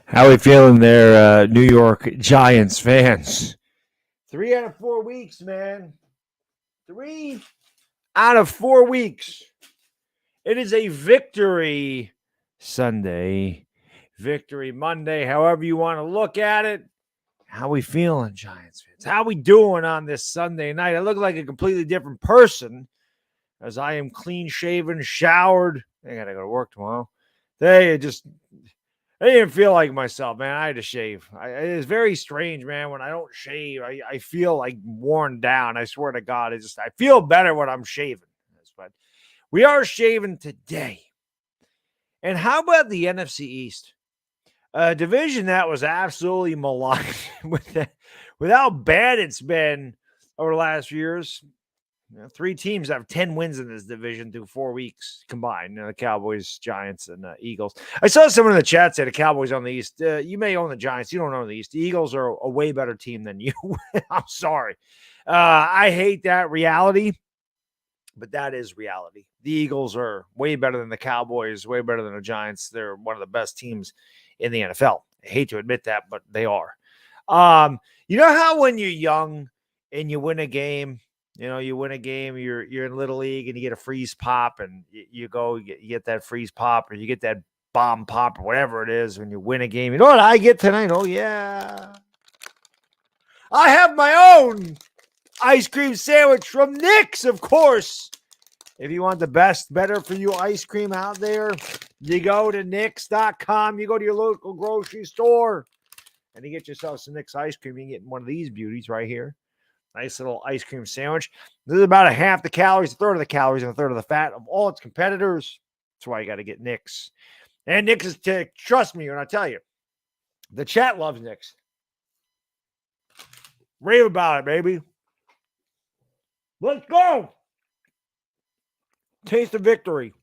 How we feeling there, New York Giants fans? 3 out of 4 weeks, man. 3 out of 4 weeks. It is a victory Sunday, victory Monday, however you want to look at it. How we feeling, Giants fans? How we doing on this Sunday night? I look like a completely different person as I am clean shaven, showered. I gotta go to work tomorrow. I didn't feel like myself, man. I had to shave. It's very strange, man. When I don't shave, I feel like worn down. I swear to God, I feel better when I'm shaving. But we are shaving today. And how about the NFC East? A division that was absolutely maligned with how bad it's been over the last few years. 3 teams have 10 wins in this division through 4 weeks combined. The Cowboys, Giants, and Eagles. I saw someone in the chat say the Cowboys on the East. You may own the Giants. You don't own the East. The Eagles are a way better team than you. I'm sorry. I hate that reality, but that is reality. The Eagles are way better than the Cowboys, way better than the Giants. They're one of the best teams in the NFL. I hate to admit that, but they are. You know how when you're young and you win a game, you win a game, you're in Little League and you get a freeze pop and you get that freeze pop or you get that bomb pop or whatever it is when you win a game. You know what I get tonight? Oh, yeah. I have my own ice cream sandwich from Knicks, of course. If you want the best, better for you ice cream out there, you go to Knicks.com. You go to your local grocery store and you get yourself some Knicks ice cream. You can get one of these beauties right here. Nice little ice cream sandwich. This is about a half the calories, a third of the calories, and a third of the fat of all its competitors. That's why you got to get Knicks. And Knicks is, trust me when I tell you, the chat loves Knicks. Rave about it, baby. Let's go. Taste of victory.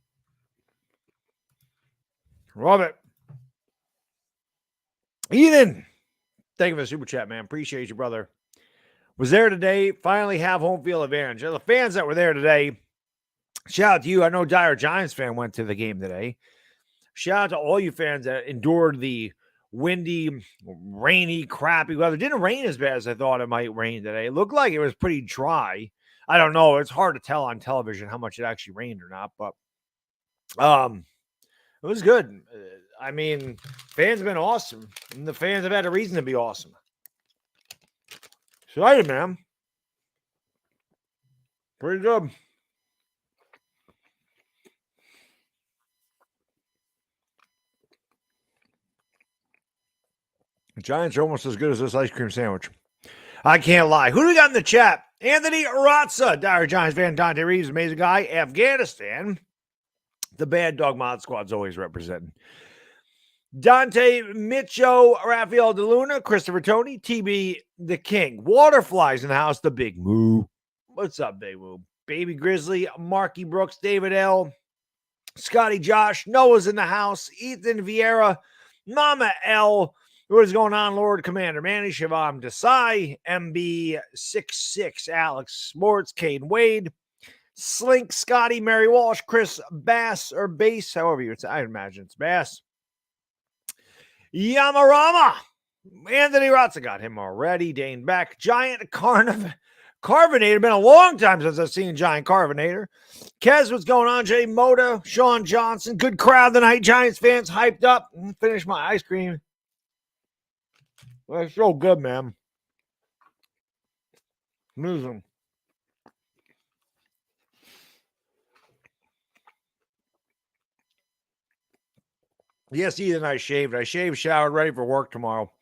Love it. Ethan, thank you for the super chat, man. Appreciate you, brother. Was there today, finally have home field advantage. The fans that were there today, shout out to you. I know Dire Giants fan went to the game today. Shout out to all you fans that endured the windy, rainy, crappy weather. It didn't rain as bad as I thought it might rain today. It looked like it was pretty dry. I don't know. It's hard to tell on television how much it actually rained or not, but it was good. I mean, fans have been awesome, and the fans have had a reason to be awesome. Excited, man. Pretty good. The Giants are almost as good as this ice cream sandwich. I can't lie. Who do we got in the chat? Anthony Arazza, Dire Giants fan, Dante Reeves, amazing guy. Afghanistan. The Baddog Mod Squad's always representing. Dante Micho, Rafael DeLuna, Christopher Tony, TB the King. Waterflies in the house, the Big Moo. What's up, Big Moo? Baby Grizzly, Marky Brooks, David L., Scotty Josh, Noah's in the house, Ethan Vieira, Mama L. What is going on, Lord Commander Manny, Shivam Desai, MB66, Alex Sports, Cade Wade, Slink, Scotty, Mary Walsh, Chris Bass, or Bass, however you would say. I imagine it's Bass. Yamarama, Anthony Rotza, got him already. Dane Beck, Giant Carbonator. Been a long time since I've seen Giant Carbonator. Kez, what's going on? Jay Moda, Sean Johnson, good crowd tonight. Giants fans hyped up. Finish my ice cream. Well, it's so good, man. Amazing. Yes, Ethan, I shaved. Showered, ready for work tomorrow.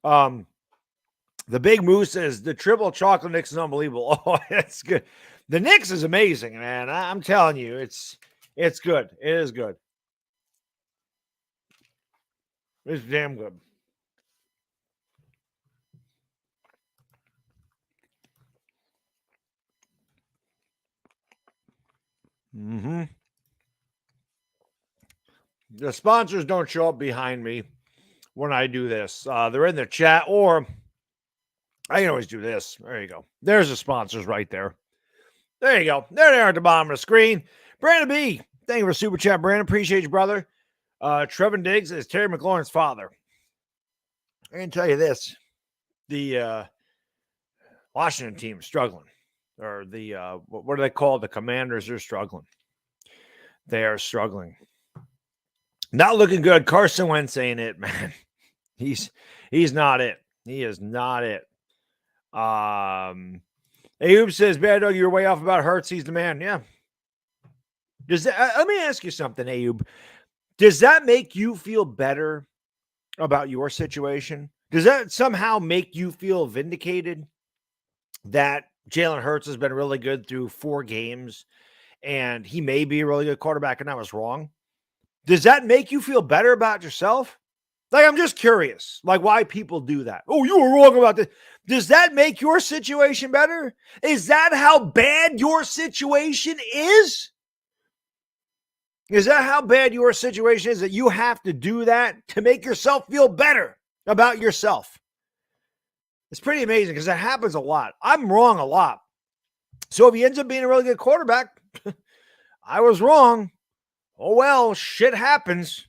The Big Moose says the triple chocolate Knicks is unbelievable. Oh, that's good. The Knicks is amazing, man. I'm telling you, it's good. It is good. It's damn good. Mm-hmm. The sponsors don't show up behind me when I do this. They're in the chat, or I can always do this. There you go. There's the sponsors right there. There you go. There they are at the bottom of the screen. Brandon B. Thank you for super chat, Brandon. Appreciate you, brother. Trevin Diggs is Terry McLaurin's father. I can tell you this. The Washington team is struggling. Or the, what are they called? The Commanders are struggling. They are struggling. Not looking good. Carson Wentz ain't it, man. He's not it. He is not it. Ayub says, Baddog, you're way off about Hurts. He's the man. Yeah. Does that, let me ask you something, Ayub. Does that make you feel better about your situation? Does that somehow make you feel vindicated that Jalen Hurts has been really good through 4 games and he may be a really good quarterback and I was wrong? Does that make you feel better about yourself? Like, I'm just curious, like why people do that. Oh, you were wrong about this. Does that make your situation better? Is that how bad your situation is? Is that how bad your situation is that you have to do that to make yourself feel better about yourself? It's pretty amazing because that happens a lot. I'm wrong a lot. So if he ends up being a really good quarterback, I was wrong. Oh, well, shit happens,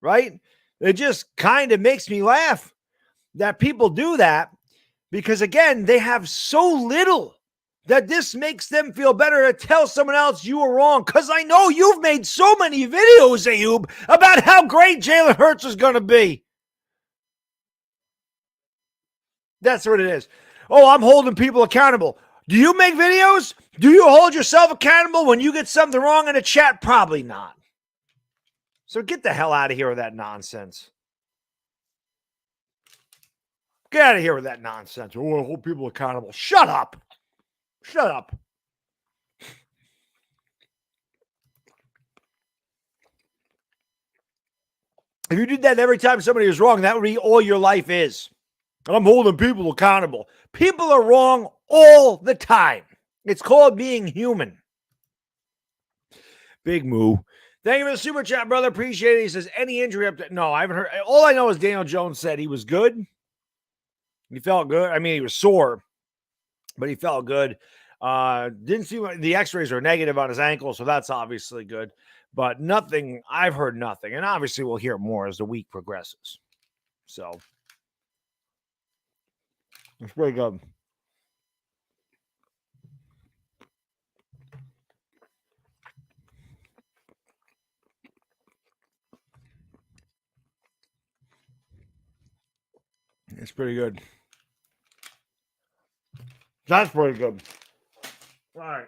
right? It just kind of makes me laugh that people do that because, again, they have so little that this makes them feel better to tell someone else you were wrong. Because I know you've made so many videos, Ayub, about how great Jalen Hurts is going to be. That's what it is. Oh, I'm holding people accountable. Do you make videos? Do you hold yourself accountable when you get something wrong in a chat? Probably not. So get the hell out of here with that nonsense. Get out of here with that nonsense. Oh, I hold people accountable. Shut up. Shut up. If you did that every time somebody was wrong, that would be all your life is. I'm holding people accountable. People are wrong all the time. It's called being human. Big Moo. Thank you for the super chat, brother. Appreciate it. He says, any injury up to... No, I haven't heard. All I know is Daniel Jones said he was good. He felt good. I mean, he was sore, but he felt good. Didn't see the x-rays are negative on his ankle, so that's obviously good. But nothing, I've heard nothing. And obviously we'll hear more as the week progresses. So it's pretty good. It's pretty good. That's pretty good. All right.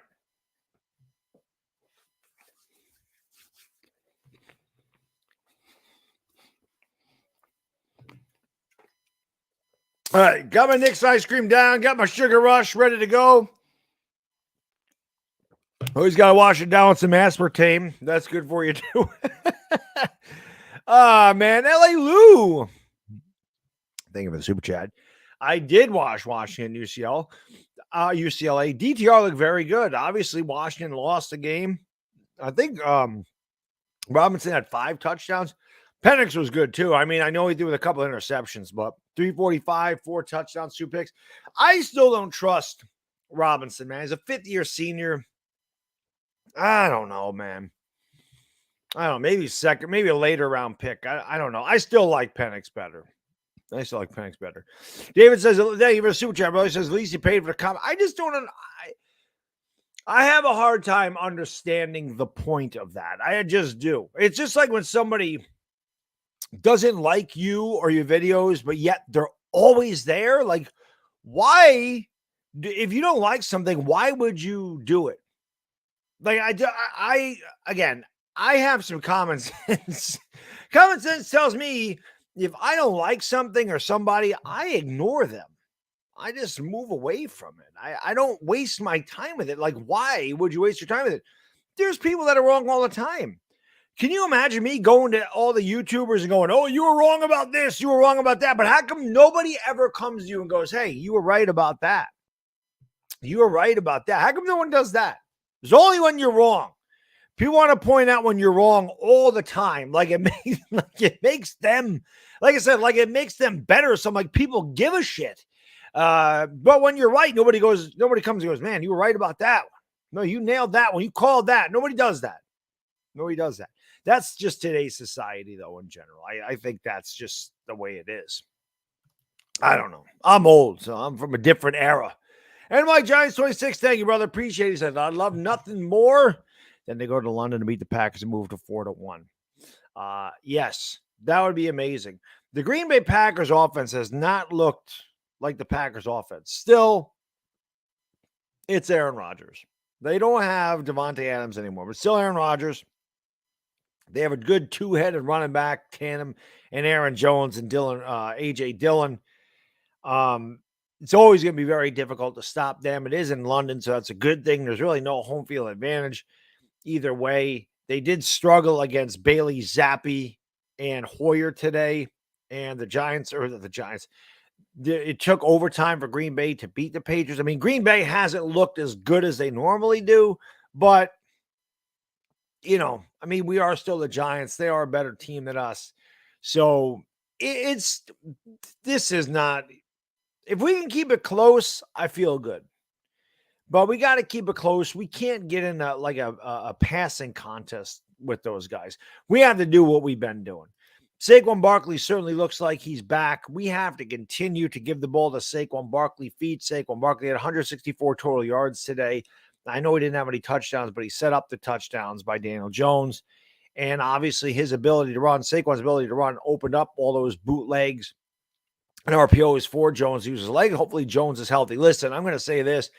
All right. Got my Knicks ice cream down. Got my Sugar Rush ready to go. Always got to wash it down with some aspartame. That's good for you, too. Man. L.A. Lou. Thank you for the super chat. I did watch Washington UCLA. DTR looked very good. Obviously, Washington lost the game. I think Robinson had 5 touchdowns. Penix was good, too. I mean, I know he threw with a couple of interceptions, but 345, 4 touchdowns, 2 picks. I still don't trust Robinson, man. He's a 5th-year senior. I don't know, man. I don't know. Maybe second, maybe a later round pick. I don't know. I still like Penix better. David says, thank you for the super chat, brother. He says, at least he paid for the comment. I just don't. I have a hard time understanding the point of that. I just do. It's just like when somebody doesn't like you or your videos, but yet they're always there. Like, why? If you don't like something, why would you do it? Like, I have some common sense. Common sense tells me if I don't like something or somebody, I ignore them. I just move away from it. I don't waste my time with it. Like, why would you waste your time with it? There's people that are wrong all the time. Can you imagine me going to all the YouTubers and going, oh, you were wrong about this, you were wrong about that. But how come nobody ever comes to you and goes, hey, you were right about that? You were right about that. How come no one does that? There's only when you're wrong. People want to point out when you're wrong all the time. Like it makes them, like I said, like it makes them better. So I'm like, people give a shit. But when you're right, nobody comes and goes, man, you were right about that one. No, you nailed that one. You called that. Nobody does that. Nobody does that. That's just today's society, though, in general. I think that's just the way it is. I don't know. I'm old, so I'm from a different era. And my Giants 26, thank you, brother. Appreciate it. He said, I'd love nothing more than to go to London to beat the Packers and move to 4-1. Yes, that would be amazing. The Green Bay Packers offense has not looked like the Packers offense. Still, it's Aaron Rodgers. They don't have Devontae Adams anymore, but still Aaron Rodgers. They have a good two-headed running back tandem and Aaron Jones and A.J. Dillon. It's always going to be very difficult to stop them. It is in London, so that's a good thing. There's really no home field advantage either way. They did struggle against Bailey Zappi and Hoyer today, and the Giants. It took overtime for Green Bay to beat the Patriots. I mean, Green Bay hasn't looked as good as they normally do, but we are still the Giants. They are a better team than us. So this is not, if we can keep it close, I feel good. But we got to keep it close. We can't get in a passing contest with those guys. We have to do what we've been doing. Saquon Barkley certainly looks like he's back. We have to continue to give the ball to Saquon Barkley. Feed Saquon Barkley at 164 total yards today. I know he didn't have any touchdowns, but he set up the touchdowns by Daniel Jones. And obviously his ability to run, Saquon's ability to run, opened up all those bootlegs and RPOs for Jones to use his leg. Hopefully Jones is healthy. Listen, I'm going to say this,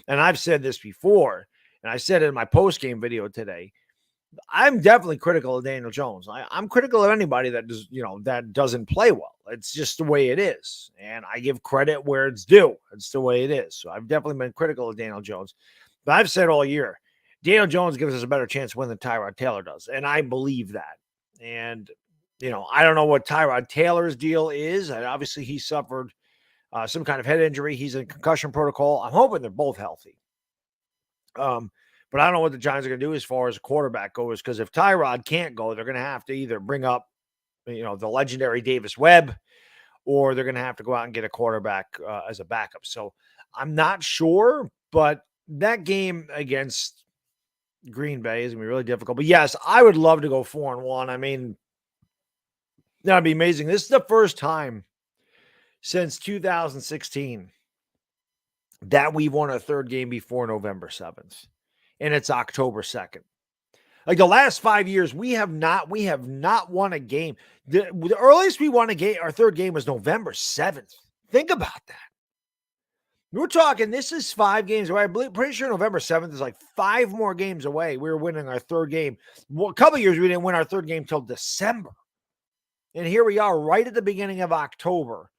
and I've said this before, and I said it in my post-game video today. I'm definitely critical of Daniel Jones. I'm critical of anybody that does, that doesn't play well. It's just the way it is. And I give credit where it's due. It's the way it is. So I've definitely been critical of Daniel Jones. But I've said all year, Daniel Jones gives us a better chance to win than Tyrod Taylor does. And I believe that. And, I don't know what Tyrod Taylor's deal is. Obviously, he suffered some kind of head injury. He's in concussion protocol. I'm hoping they're both healthy. But I don't know what the Giants are going to do as far as a quarterback goes, because if Tyrod can't go, they're going to have to either bring up, the legendary Davis Webb, or they're going to have to go out and get a quarterback as a backup. So I'm not sure, but that game against Green Bay is going to be really difficult. But yes, I would love to go 4-1. I mean, that'd be amazing. This is the first time since 2016 that we've won a third game before November 7th. And it's October 2nd. Like the last 5 years, we have not won a game. The earliest we won a game, our third game, was November 7th. Think about that. We're talking, this is 5 games away. I'm pretty sure November 7th is like 5 more games away. We were winning our third game. Well, a couple of years, we didn't win our third game till December. And here we are right at the beginning of October,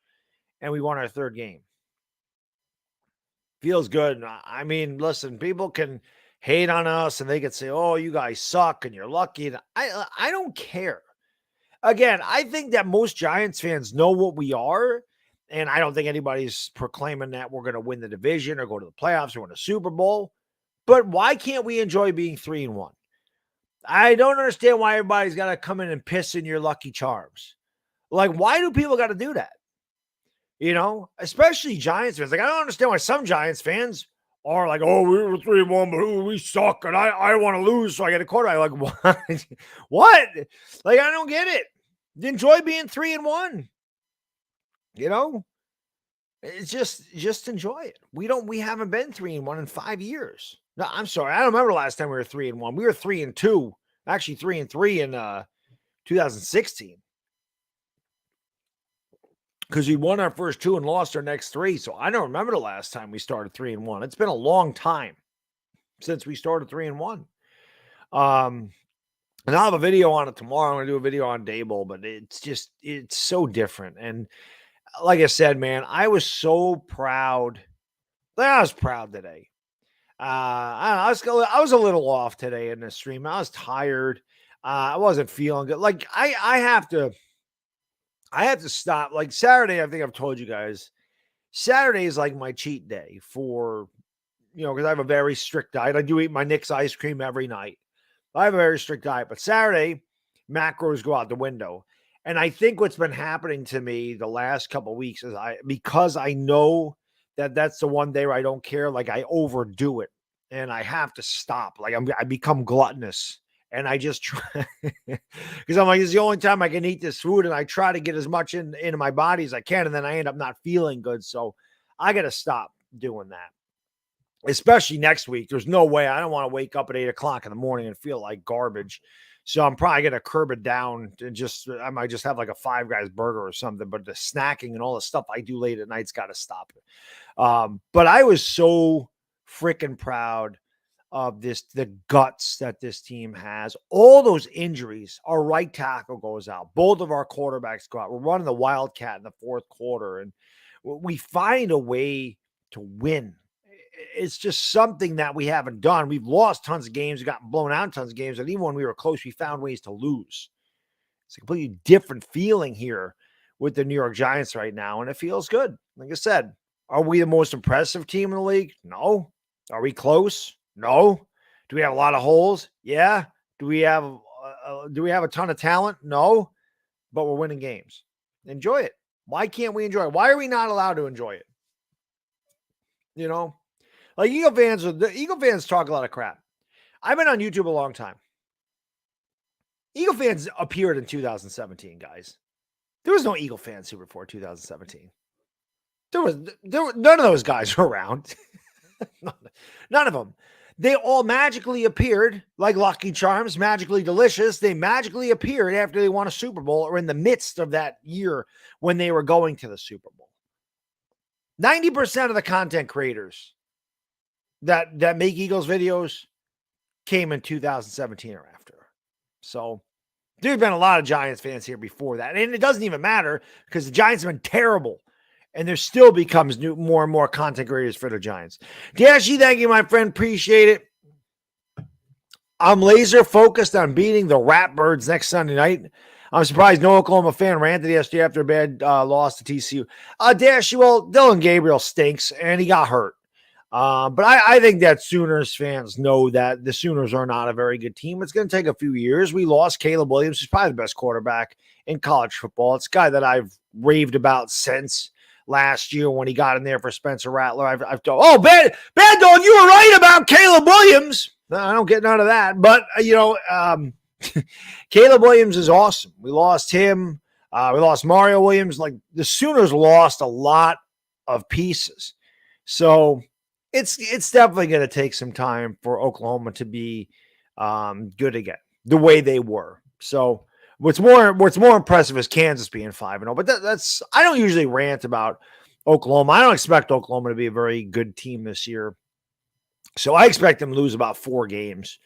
and we won our third game. Feels good. I mean, listen, people can hate on us and they could say, oh, you guys suck and you're lucky. And I don't care. Again, I think that most Giants fans know what we are. And I don't think anybody's proclaiming that we're going to win the division or go to the playoffs or win a Super Bowl. But why can't we enjoy being 3-1? I don't understand why everybody's got to come in and piss in your lucky charms. Like, why do people got to do that? Especially Giants fans. Like, I don't understand why some Giants fans are like, oh, we were 3-1, but we suck, and I want to lose, so I get a quarterback. Like, what? What? Like, I don't get it. Enjoy being 3-1. It's just enjoy it. We haven't been 3-1 in 5 years. No, I'm sorry. I don't remember last time we were 3-1. We were 3-2, actually 3-3 in 2016. Because we won our first 2 and lost our next 3. So I don't remember the last time we started 3-1. It's been a long time since we started 3-1. And I'll have a video on it tomorrow. I'm going to do a video on Daboll, but it's so different. And like I said, man, I was so proud. I was proud today. I was a little off today in the stream. I was tired. I wasn't feeling good. Like I have to stop. Like Saturday, I think I've told you guys, Saturday is like my cheat day for, because I have a very strict diet. I do eat my Knicks ice cream every night. I have a very strict diet, but Saturday macros go out the window. And I think what's been happening to me the last couple of weeks is because I know that that's the one day where I don't care, like I overdo it and I have to stop. Like I become gluttonous And I just try because I'm like, it's the only time I can eat this food. And I try to get as much into my body as I can. And then I end up not feeling good. So I got to stop doing that, especially next week. There's no way. I don't want to wake up at 8:00 in the morning and feel like garbage. So I'm probably going to curb it down and I might just have like a Five Guys burger or something, but the snacking and all the stuff I do late at night's got to stop it. But I was so freaking proud of the guts that this team has. All those injuries, our right tackle goes out. Both of our quarterbacks go out. We're running the Wildcat in the fourth quarter, and we find a way to win. It's just something that we haven't done. We've lost tons of games, we've gotten blown out in tons of games, and even when we were close, we found ways to lose. It's a completely different feeling here with the New York Giants right now, and it feels good. Like I said, are we the most impressive team in the league? No. Are we close? No. Do we have a lot of holes? Yeah. Do we have a ton of talent? No. But we're winning games. Enjoy it. Why can't we enjoy it? Why are we not allowed to enjoy it? You know, like the Eagle fans talk a lot of crap. I've been on YouTube a long time. Eagle fans appeared in 2017, guys. There was no Eagle fans here before 2017. There were none of those guys were around. None of them. They all magically appeared like Lucky Charms, magically delicious. They magically appeared after they won a Super Bowl or in the midst of that year when they were going to the Super Bowl. 90% of the content creators that make Eagles videos came in 2017 or after. So there's been a lot of Giants fans here before that. And it doesn't even matter because the Giants have been terrible. And there still becomes more and more content creators for the Giants. Dashy, thank you, my friend. Appreciate it. I'm laser focused on beating the Ratbirds next Sunday night. I'm surprised no Oklahoma fan ranted yesterday after a bad loss to TCU. Dashy, well, Dylan Gabriel stinks, and he got hurt. But I think that Sooners fans know that the Sooners are not a very good team. It's going to take a few years. We lost Caleb Williams, who's probably the best quarterback in college football. It's a guy that I've raved about since last year when he got in there for Spencer Rattler. I've told, Baddog, you were right about Caleb Williams. No, I don't get none of that. But, Caleb Williams is awesome. We lost him. We lost Mario Williams. Like, the Sooners lost a lot of pieces. So it's definitely going to take some time for Oklahoma to be good again, the way they were. So what's more impressive is Kansas being 5-0. But that's I don't usually rant about Oklahoma. I don't expect Oklahoma to be a very good team this year. So I expect them to lose about 4 games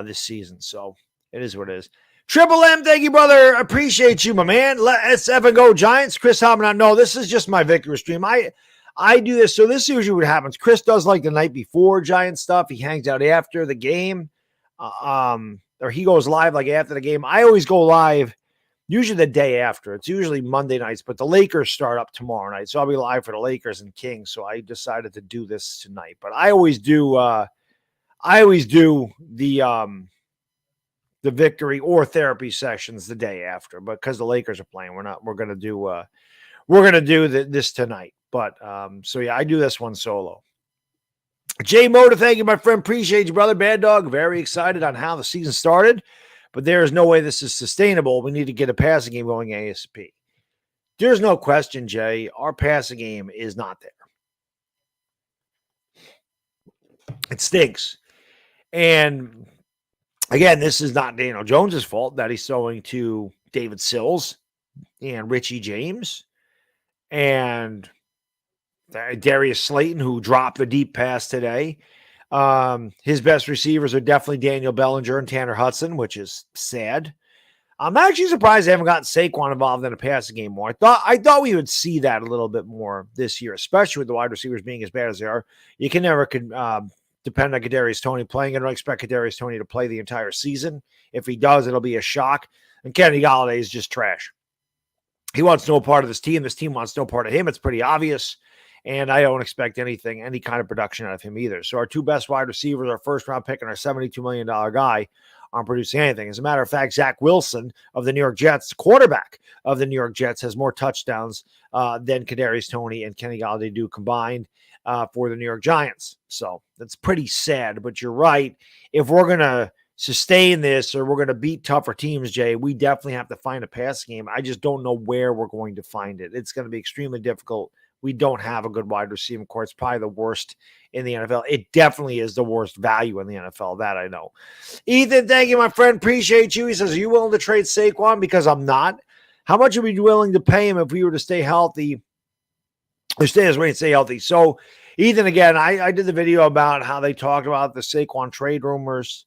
this season. So it is what it is. Triple M, thank you, brother. Appreciate you, my man. Let's ever go Giants. Chris Hammond, no, this is just my victory stream. I do this. So this is usually what happens. Chris does like the night before Giant stuff. He hangs out after the game. Or he goes live like after the game. I always go live usually the day after. It's usually Monday nights, but the Lakers start up tomorrow night. So I'll be live for the Lakers and Kings. So I decided to do this tonight. But I always do the victory or therapy sessions the day after, but because the Lakers are playing, we're gonna do this tonight. But so yeah, I do this one solo. Jay Motor, thank you, my friend. Appreciate you, brother. Baddog, very excited on how the season started, but there is no way this is sustainable. We need to get a passing game going ASAP. There's no question, Jay. Our passing game is not there. It stinks. And again, this is not Daniel Jones's fault that he's throwing to David Sills and Richie James and Darius Slayton, who dropped the deep pass today. His best receivers are definitely Daniel Bellinger and Tanner Hudson, which is sad. I'm actually surprised they haven't gotten Saquon involved in a passing game more. I thought we would see that a little bit more this year, especially with the wide receivers being as bad as they are. You can never depend on Kadarius Toney playing. I don't expect Kadarius Toney to play the entire season. If he does, it'll be a shock. And Kenny Golladay is just trash. He wants no part of this team. This team wants no part of him. It's pretty obvious. And I don't expect any kind of production out of him either. So our 2 best wide receivers, our first-round pick and our $72 million guy, aren't producing anything. As a matter of fact, Zach Wilson of the New York Jets, the quarterback of the New York Jets, has more touchdowns than Kadarius Toney and Kenny Golladay do combined for the New York Giants. So that's pretty sad. But you're right. If we're going to sustain this or we're going to beat tougher teams, Jay, we definitely have to find a passing game. I just don't know where we're going to find it. It's going to be extremely difficult. We don't have a good wide receiving core. It's probably the worst in the NFL. It definitely is the worst value in the NFL, that I know. Ethan, thank you, my friend. Appreciate you. He says, are you willing to trade Saquon? Because I'm not. How much would we be willing to pay him if we were to stay healthy? Or stay his way and stay healthy. So, Ethan, again, I did the video about how they talked about the Saquon trade rumors.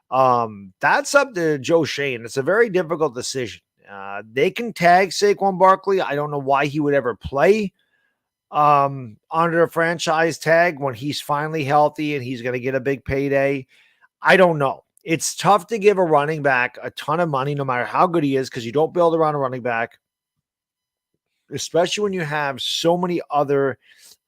That's up to Joe Shane. It's a very difficult decision. They can tag Saquon Barkley. I don't know why he would ever play under a franchise tag when he's finally healthy and he's going to get a big payday. I don't know. It's tough to give a running back a ton of money, no matter how good he is, because you don't build around a running back, especially when you have so many other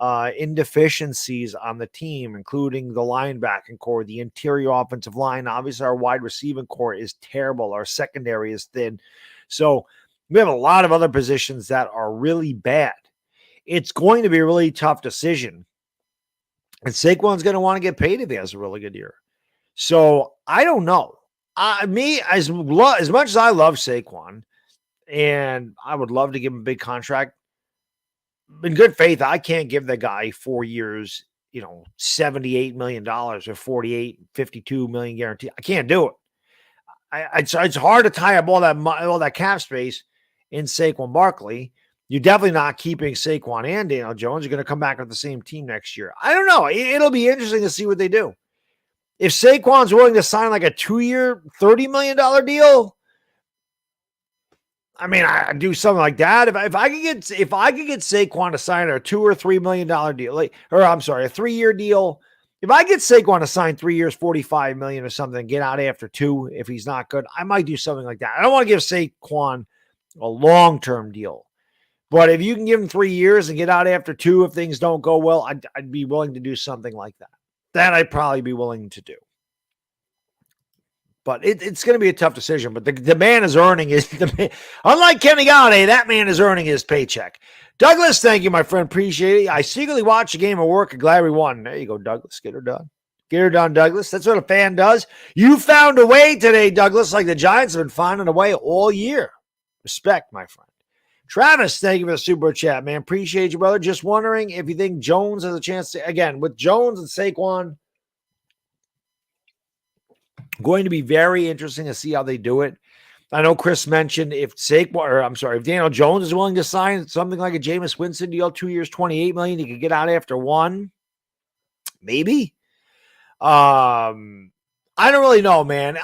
indeficiencies on the team, including the linebacking core, the interior offensive line. Obviously, our wide receiving core is terrible. Our secondary is thin. So we have a lot of other positions that are really bad. It's going to be a really tough decision. And Saquon's going to want to get paid if he has a really good year. So I don't know. As much as I love Saquon, and I would love to give him a big contract, in good faith, I can't give the guy 4 years, $78 million or 48, 52 million guarantee. I can't do it. It's hard to tie up all that cap space in Saquon Barkley. You're definitely not keeping Saquon and Daniel Jones. You're going to come back with the same team next year. I don't know. It'll be interesting to see what they do. If Saquon's willing to sign like a 2-year, $30 million deal, I mean, I do something like that. If I could get Saquon to sign a $2 or $3 million deal, a 3-year deal. If I get Saquon to sign 3 years, $45 million or something, get out after 2, if he's not good, I might do something like that. I don't want to give Saquon a long-term deal, but if you can give him 3 years and get out after 2, if things don't go well, I'd be willing to do something like that. That I'd probably be willing to do. But it's going to be a tough decision. But the man is earning unlike Kenny Galladay, that man is earning his paycheck. Douglas, thank you, my friend. Appreciate it. I secretly watched a game at work and glad we won. There you go, Douglas. Get her done. Get her done, Douglas. That's what a fan does. You found a way today, Douglas, like the Giants have been finding a way all year. Respect, my friend. Travis, thank you for the super chat, man. Appreciate you, brother. Just wondering if you think Jones has a chance to, again, with Jones and Saquon, going to be very interesting to see how they do it. I know Chris mentioned if Daniel Jones is willing to sign something like a Jameis Winston deal, 2 years, $28 million, he could get out after 1. Maybe. I don't really know, man.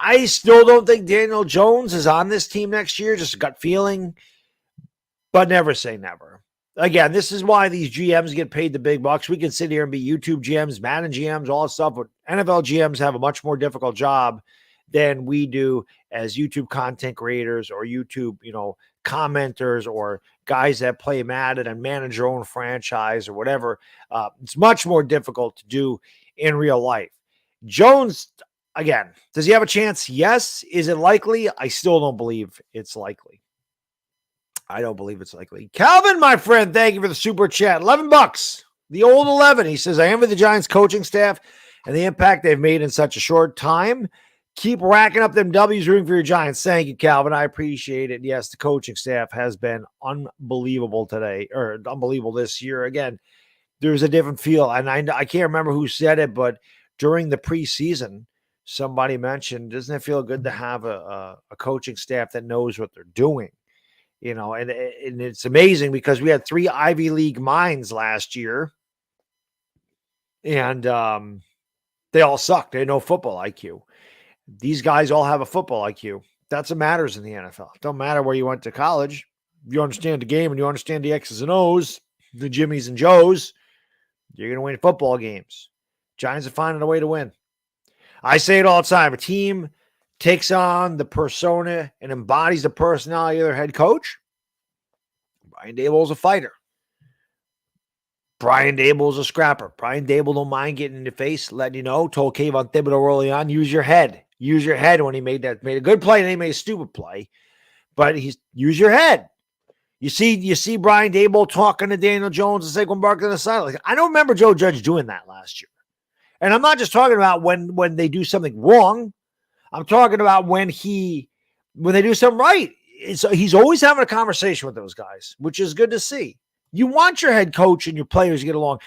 I still don't think Daniel Jones is on this team next year. Just a gut feeling. But never say never. Again, this is why these GMs get paid the big bucks. We can sit here and be YouTube GMs, Madden GMs, all that stuff, but NFL GMs have a much more difficult job than we do as YouTube content creators or YouTube, commenters or guys that play Madden and manage their own franchise or whatever. It's much more difficult to do in real life. Jones, again, does he have a chance? Yes. Is it likely? I still don't believe it's likely. I don't believe it's likely. Calvin, my friend, thank you for the super chat. $11. The old 11. He says, I envy the Giants coaching staff and the impact they've made in such a short time. Keep racking up them W's rooting for your Giants. Thank you, Calvin. I appreciate it. Yes, the coaching staff has been unbelievable today, or unbelievable this year. Again, there's a different feel. And I can't remember who said it, but during the preseason, somebody mentioned, doesn't it feel good to have a coaching staff that knows what they're doing? And it's amazing because we had 3 Ivy League minds last year, and they all sucked. They had no football IQ. These guys all have a football IQ. That's what matters in the NFL. It don't matter where you went to college. If you understand the game and you understand the X's and O's, the Jimmies and Joes, you're going to win football games. Giants are finding a way to win. I say it all the time. A team takes on the persona and embodies the personality of their head coach. Brian Daboll is a fighter. Brian Daboll is a scrapper. Brian Daboll don't mind getting in the face, letting you know. Told Kayvon Thibodeau early on, use your head. Use your head when he made a good play and he made a stupid play. But use your head. You see Brian Daboll talking to Daniel Jones and Saquon Barkley on the sideline. I don't remember Joe Judge doing that last year. And I'm not just talking about when they do something wrong. I'm talking about when they do something right. He's always having a conversation with those guys, which is good to see. You want your head coach and your players to get along.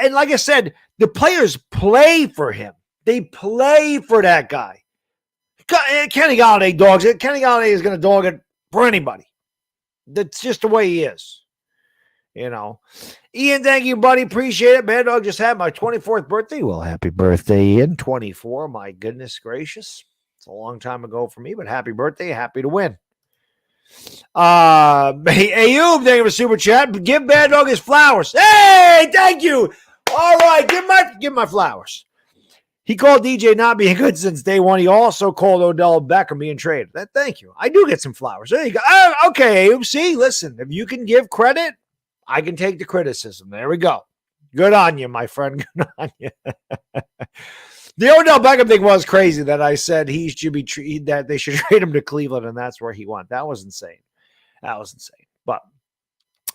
And like I said, the players play for him. They play for that guy. Kenny Golladay dogs it. Kenny Golladay is going to dog it for anybody. That's just the way he is. Ian, thank you, buddy. Appreciate it. Baddog just had my 24th birthday. Well, happy birthday, Ian. 24. My goodness gracious. It's a long time ago for me, but happy birthday. Happy to win. Ayub, thank you for super chat. Give Baddog his flowers. Hey, thank you. All right, give my flowers. He called DJ not being good since day one. He also called Odell Beckham being traded. Thank you. I do get some flowers. There you go. Okay, Ayub. See, listen, if you can give credit, I can take the criticism. There we go. Good on you, my friend. Good on you. The Odell Beckham thing was crazy that I said he should be that they should trade him to Cleveland, and that's where he went. That was insane. But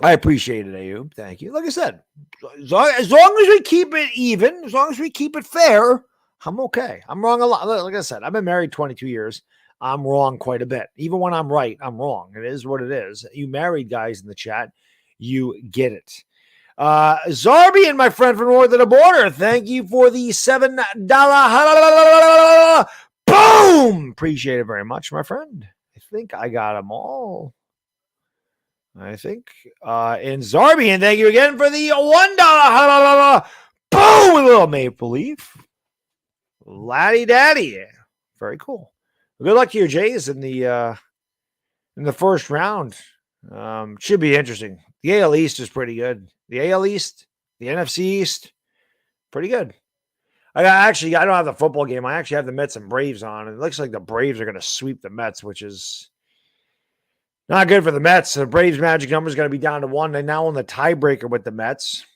I appreciate it, Ayub. Thank you. Like I said, as long as we keep it even, as long as we keep it fair, I'm okay. I'm wrong a lot. Like I said, I've been married 22 years. I'm wrong quite a bit. Even when I'm right, I'm wrong. It is what it is. You married guys in the chat, you get it. Zarbian, my friend from north of the border, thank you for the $7. Boom! Appreciate it very much, my friend. I think I got them all. And Zarbian, thank you again for the $1. Boom! A little maple leaf. Laddie daddy. Very cool. Good luck to your Jays in the first round. Should be interesting. The AL East is pretty good. The AL East, the NFC East, pretty good. I don't have the football game. I actually have the Mets and Braves on. It looks like the Braves are going to sweep the Mets, which is not good for the Mets. The Braves' magic number is going to be down to 1. They're now on the tiebreaker with the Mets.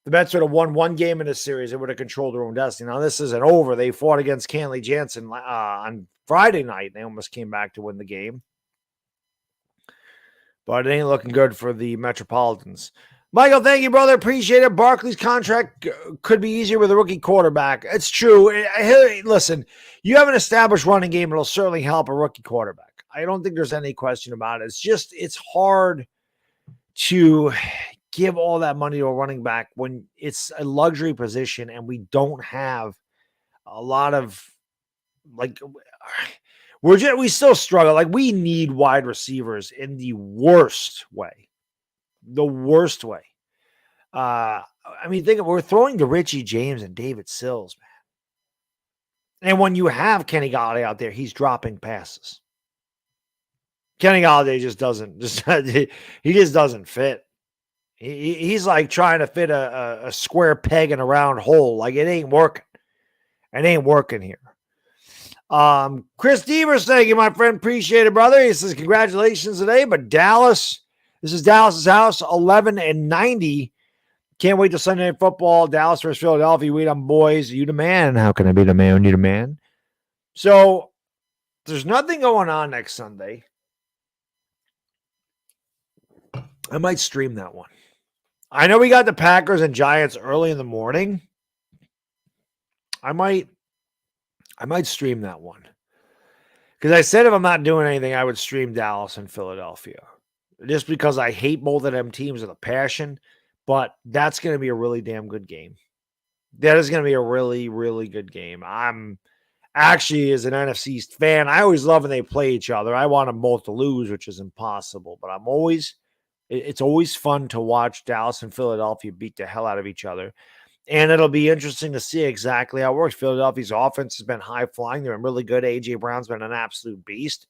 The Mets would have won one game in this series. They would have controlled their own destiny. Now, this isn't over. They fought against Kenley Jansen on Friday night. They almost came back to win the game. But it ain't looking good for the Metropolitans. Michael, thank you, brother. Appreciate it. Barkley's contract could be easier with a rookie quarterback. It's true. Listen, you have an established running game. It'll certainly help a rookie quarterback. I don't think there's any question about it. It's hard to give all that money to a running back when it's a luxury position and we don't have a lot of, we still struggle. We need wide receivers in the worst way. The worst way. Think of we're throwing to Richie James and David Sills, man. And when you have Kenny Golladay out there, he's dropping passes. Kenny Golladay just doesn't fit. He's like trying to fit a square peg in a round hole. It ain't working. It ain't working here. Chris Devers, thank you, my friend. Appreciate it, brother. He says, congratulations today, but Dallas, this is Dallas's house, 11-90. Can't wait till Sunday Night Football. Dallas versus Philadelphia. We them boys. You the man. How can I be the man when you the man? So there's nothing going on next Sunday. I might stream that one. I know we got the Packers and Giants early in the morning. I might stream that one. Because I said if I'm not doing anything, I would stream Dallas and Philadelphia. Just because I hate both of them teams with a passion. But that's going to be a really damn good game. That is going to be a really, really good game. I'm actually, as an NFC East fan, I always love when they play each other. I want them both to lose, which is impossible. But it's always fun to watch Dallas and Philadelphia beat the hell out of each other. And it'll be interesting to see exactly how it works. Philadelphia's offense has been high-flying. They're really good. A.J. Brown's been an absolute beast.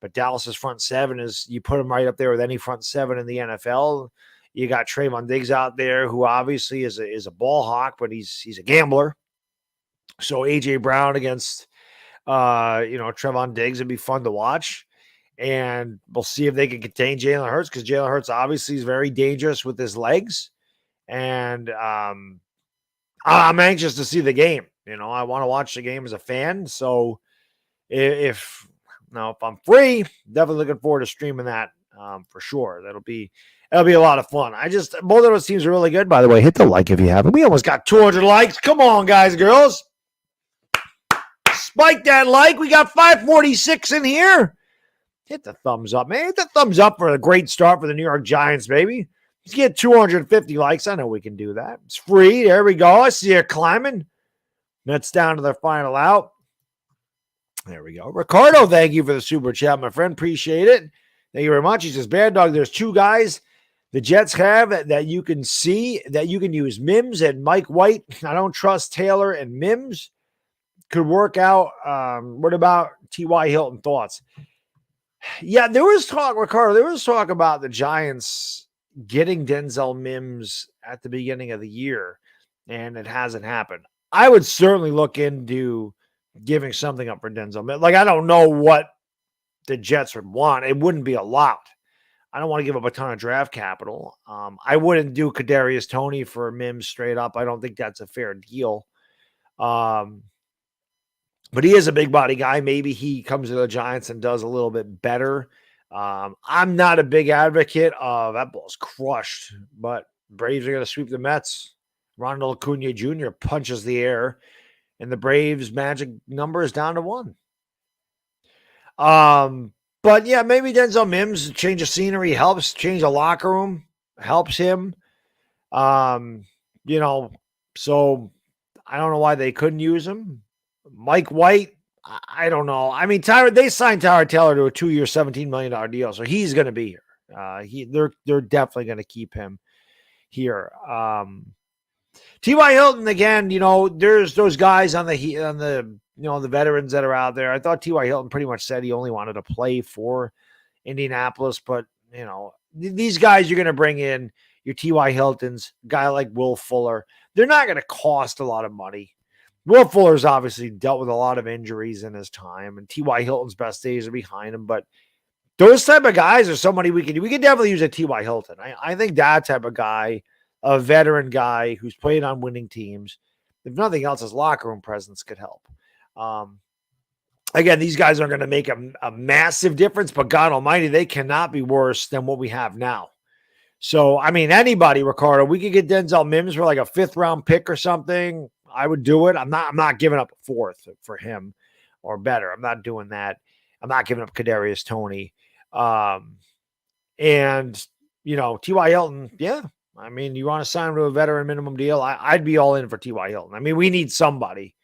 But Dallas's front seven is, you put them right up there with any front seven in the NFL. You got Trayvon Diggs out there, who obviously is a ball hawk, but he's a gambler. So A.J. Brown against, Trayvon Diggs would be fun to watch. And we'll see if they can contain Jalen Hurts, because Jalen Hurts obviously is very dangerous with his legs. And I'm anxious to see the game. I want to watch the game as a fan. So if I'm free, definitely looking forward to streaming that for sure. That'll be a lot of fun. Both of those teams are really good. By the way, hit the like if you haven't. We almost got 200 likes. Come on, guys, girls. Spike that like. We got 546 in here. Hit the thumbs up, man. Hit the thumbs up for a great start for the New York Giants, baby. Let's get 250 likes. I know we can do that. It's free. There we go. I see it climbing. That's down to their final out. There we go. Ricardo, thank you for the super chat, my friend. Appreciate it. Thank you very much. He says, Baddog, there's two guys the Jets have that you can see that you can use. Mims and Mike White. I don't trust Taylor and Mims. Could work out. What about T.Y. Hilton? Thoughts? Yeah, there was talk, Ricardo. There was talk about the Giants getting Denzel Mims at the beginning of the year, and it hasn't happened. I would certainly look into giving something up for Denzel Mims. Like, I don't know what the Jets would want. It wouldn't be a lot. I don't want to give up a ton of draft capital. I wouldn't do Kadarius Toney for Mims straight up. I don't think that's a fair deal. But he is a big body guy. Maybe he comes to the Giants and does a little bit better. I'm not a big advocate of that ball's crushed, but Braves are going to sweep the Mets. Ronald Acuna Jr. punches the air, and the Braves' magic number is down to 1. But yeah, maybe Denzel Mims, change of scenery helps, change the locker room helps him. So I don't know why they couldn't use him. Mike White, I don't know. I mean, they signed Tyrod Taylor to a 2-year, $17 million deal, so he's going to be here. They're definitely going to keep him here. T.Y. Hilton again. There's those guys on the the veterans that are out there. I thought T.Y. Hilton pretty much said he only wanted to play for Indianapolis, but these guys you're going to bring in, your T.Y. Hiltons, guy like Will Fuller, they're not going to cost a lot of money. Will Fuller's obviously dealt with a lot of injuries in his time, and T.Y. Hilton's best days are behind him. But those type of guys are somebody we could definitely use a T.Y. Hilton. I think that type of guy, a veteran guy who's played on winning teams, if nothing else, his locker room presence could help. Again, these guys aren't going to make a massive difference, but God almighty, they cannot be worse than what we have now. So, I mean, anybody, Ricardo, we could get Denzel Mims for like a 5th-round pick or something. I would do it. I'm not giving up a 4th for him or better. I'm not doing that. I'm not giving up Kadarius Toney. T.Y. Hilton, yeah. I mean, you want to sign him to a veteran minimum deal? I'd be all in for T.Y. Hilton. I mean, we need somebody.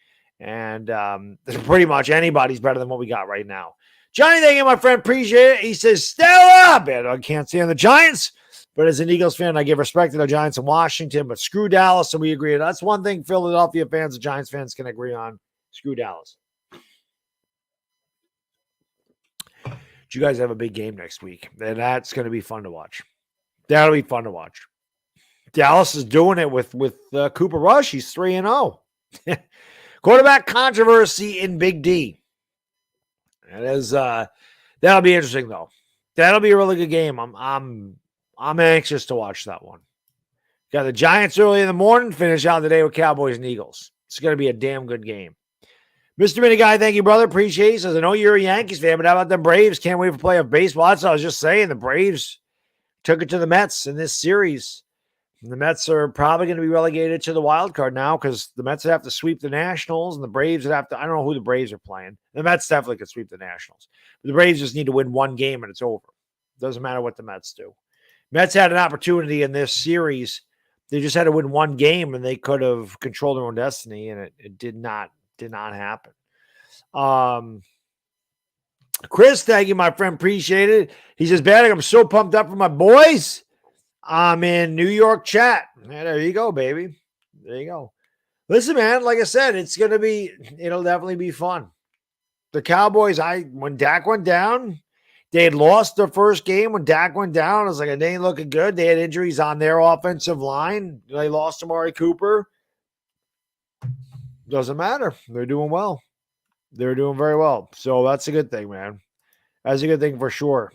And pretty much anybody's better than what we got right now. Johnny, thank you, my friend. Appreciate it. He says, Stella, man, I can't stand the Giants. But as an Eagles fan, I give respect to the Giants in Washington, but screw Dallas, and we agree. That's one thing Philadelphia fans and Giants fans can agree on. Screw Dallas. You guys have a big game next week, and that's going to be fun to watch. That'll be fun to watch. Dallas is doing it with Cooper Rush. He's 3-0. Quarterback controversy in Big D. That'll be interesting though. That'll be a really good game. I'm anxious to watch that one. Got the Giants early in the morning, finish out the day with Cowboys and Eagles. It's going to be a damn good game. Mr. Mini Guy, thank you, brother. Appreciate it. Says, I know you're a Yankees fan, but how about the Braves? Can't wait for playoff baseball. That's what I was just saying. The Braves took it to the Mets in this series. And the Mets are probably going to be relegated to the wild card now because the Mets would have to sweep the Nationals and the Braves would have to, I don't know who the Braves are playing. The Mets definitely could sweep the Nationals. But the Braves just need to win one game and it's over. Doesn't matter what the Mets do. Mets had an opportunity in this series. They just had to win one game and they could have controlled their own destiny, and it did not happen. Chris, thank you, my friend. Appreciate it. He says, Baddog, I'm so pumped up for my boys. I'm in New York chat. Yeah, there you go, baby. There you go. Listen, man, like I said, it'll definitely be fun. The Cowboys, when Dak went down, they had lost their first game. When Dak went down, it was like, they ain't looking good. They had injuries on their offensive line. They lost Amari Cooper. Doesn't matter. They're doing well. They're doing very well. So that's a good thing, man. That's a good thing for sure.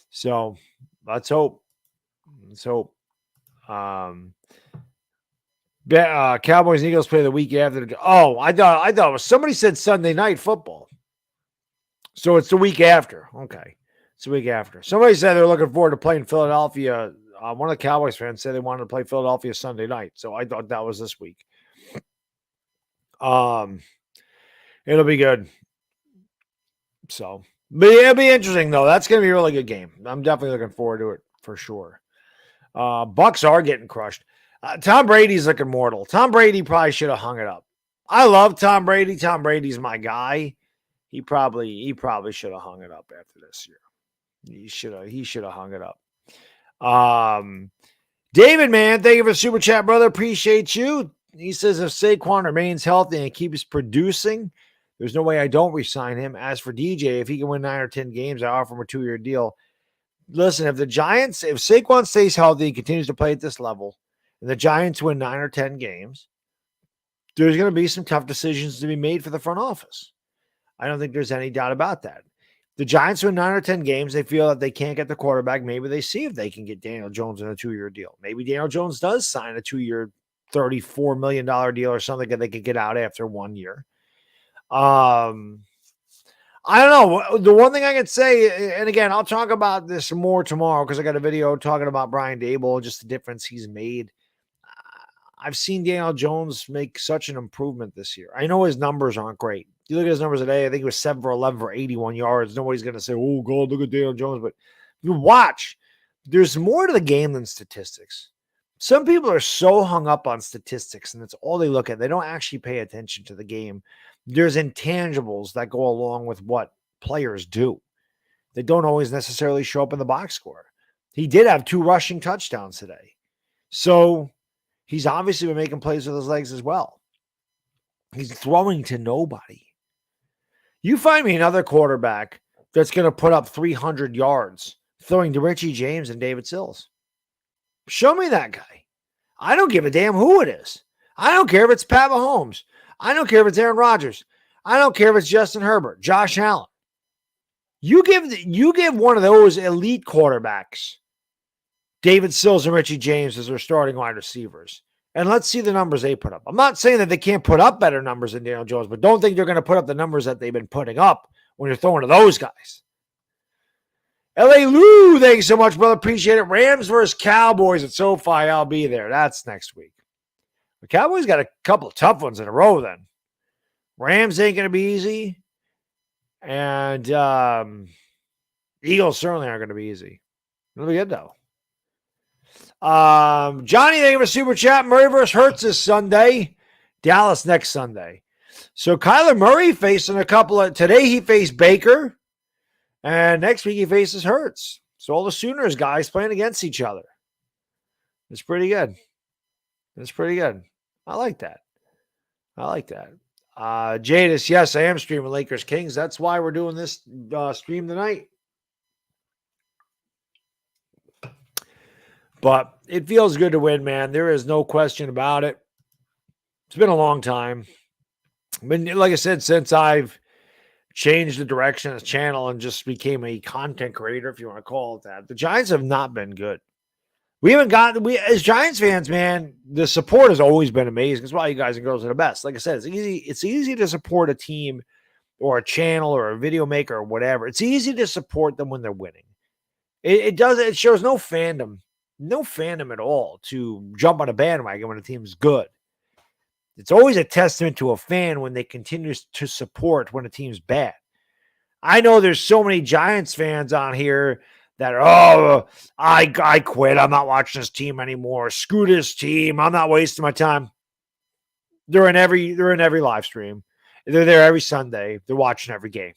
So let's hope. Cowboys and Eagles play the week after. I thought it was somebody said Sunday night football. So it's the week after. Okay. It's the week after. Somebody said they're looking forward to playing Philadelphia. One of the Cowboys fans said they wanted to play Philadelphia Sunday night. So I thought that was this week. It'll be good. So, but it'll be interesting though. That's going to be a really good game. I'm definitely looking forward to it for sure. Bucks are getting crushed. Tom Brady's looking mortal. Tom Brady probably should have hung it up. I love Tom Brady. Tom Brady's my guy. He probably should have hung it up after this year. He should have hung it up. David, man, thank you for the super chat, brother. Appreciate you. He says if Saquon remains healthy and keeps producing, there's no way I don't re-sign him. As for DJ, if he can win 9 or 10 games, I offer him a 2-year deal. Listen, if Saquon stays healthy and continues to play at this level, and the Giants win 9 or 10 games, there's going to be some tough decisions to be made for the front office. I don't think there's any doubt about that. The Giants win 9 or 10 games. They feel that they can't get the quarterback. Maybe they see if they can get Daniel Jones in a 2-year deal. Maybe Daniel Jones does sign a 2-year, $34 million deal or something that they could get out after 1 year. I don't know. The one thing I can say, and again, I'll talk about this more tomorrow because I got a video talking about Brian Daboll, just the difference he's made. I've seen Daniel Jones make such an improvement this year. I know his numbers aren't great. You look at his numbers today, I think it was 7 for 11 for 81 yards. Nobody's going to say, oh, God, look at Daniel Jones. But you watch, there's more to the game than statistics. Some people are so hung up on statistics, and that's all they look at. They don't actually pay attention to the game. There's intangibles that go along with what players do. They don't always necessarily show up in the box score. He did have 2 rushing touchdowns today. So he's obviously been making plays with his legs as well. He's throwing to nobody. You find me another quarterback that's going to put up 300 yards throwing to Richie James and David Sills. Show me that guy. I don't give a damn who it is. I don't care if it's Pat Mahomes. I don't care if it's Aaron Rodgers. I don't care if it's Justin Herbert, Josh Allen. You give one of those elite quarterbacks David Sills and Richie James as their starting wide receivers. And let's see the numbers they put up. I'm not saying that they can't put up better numbers than Daniel Jones, but don't think they're going to put up the numbers that they've been putting up when you're throwing to those guys. L.A. Lou, thanks so much, brother. Appreciate it. Rams versus Cowboys at SoFi. I'll be there. That's next week. The Cowboys got a couple of tough ones in a row then. Rams ain't going to be easy. And Eagles certainly aren't going to be easy. It'll be good, though. Johnny, thank you for super chat. Murray versus Hurts this Sunday. Dallas next Sunday. So Kyler Murray facing today he faced Baker. And next week he faces Hurts. So all the Sooners guys playing against each other. It's pretty good. I like that. Jadis, yes, I am streaming Lakers Kings. That's why we're doing this stream tonight. But it feels good to win, man. There is no question about it. It's been a long time. Like I said, since I've changed the direction of the channel and just became a content creator, if you want to call it that, the Giants have not been good. As Giants fans, man, the support has always been amazing. That's why you guys and girls are the best. Like I said, it's easy to support a team or a channel or a video maker or whatever. It's easy to support them when they're winning. It shows no fandom at all to jump on a bandwagon when a team's good. It's always a testament to a fan when they continue to support when a team's bad. I know there's so many Giants fans on here that are, I quit. I'm not watching this team anymore. Screw this team. I'm not wasting my time. They're in every live stream. They're there every Sunday. They're watching every game.